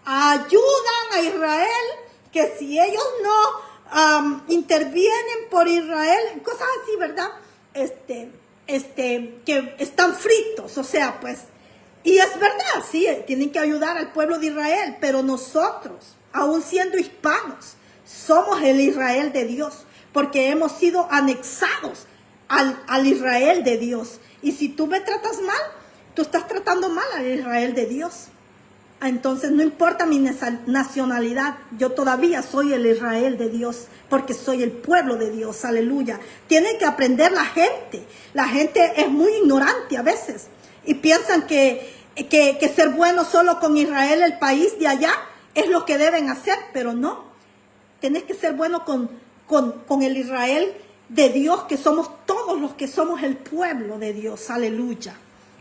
ayudan a Israel, que si ellos no intervienen por Israel, cosas así, ¿verdad? Que están fritos, o sea, pues, y es verdad, sí, tienen que ayudar al pueblo de Israel, pero nosotros, aún siendo hispanos, somos el Israel de Dios, porque hemos sido anexados al Israel de Dios. Y si tú me tratas mal, tú estás tratando mal al Israel de Dios. Entonces no importa mi nacionalidad, yo todavía soy el Israel de Dios, porque soy el pueblo de Dios. Aleluya. Tiene que aprender la gente. La gente es muy ignorante a veces y piensan que ser bueno solo con Israel, el país de allá, es lo que deben hacer, pero no. Tienes que ser bueno con el Israel de Dios, que somos todos los que somos el pueblo de Dios. Aleluya.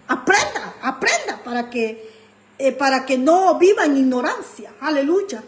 Aprenda para que no viva en ignorancia. Aleluya.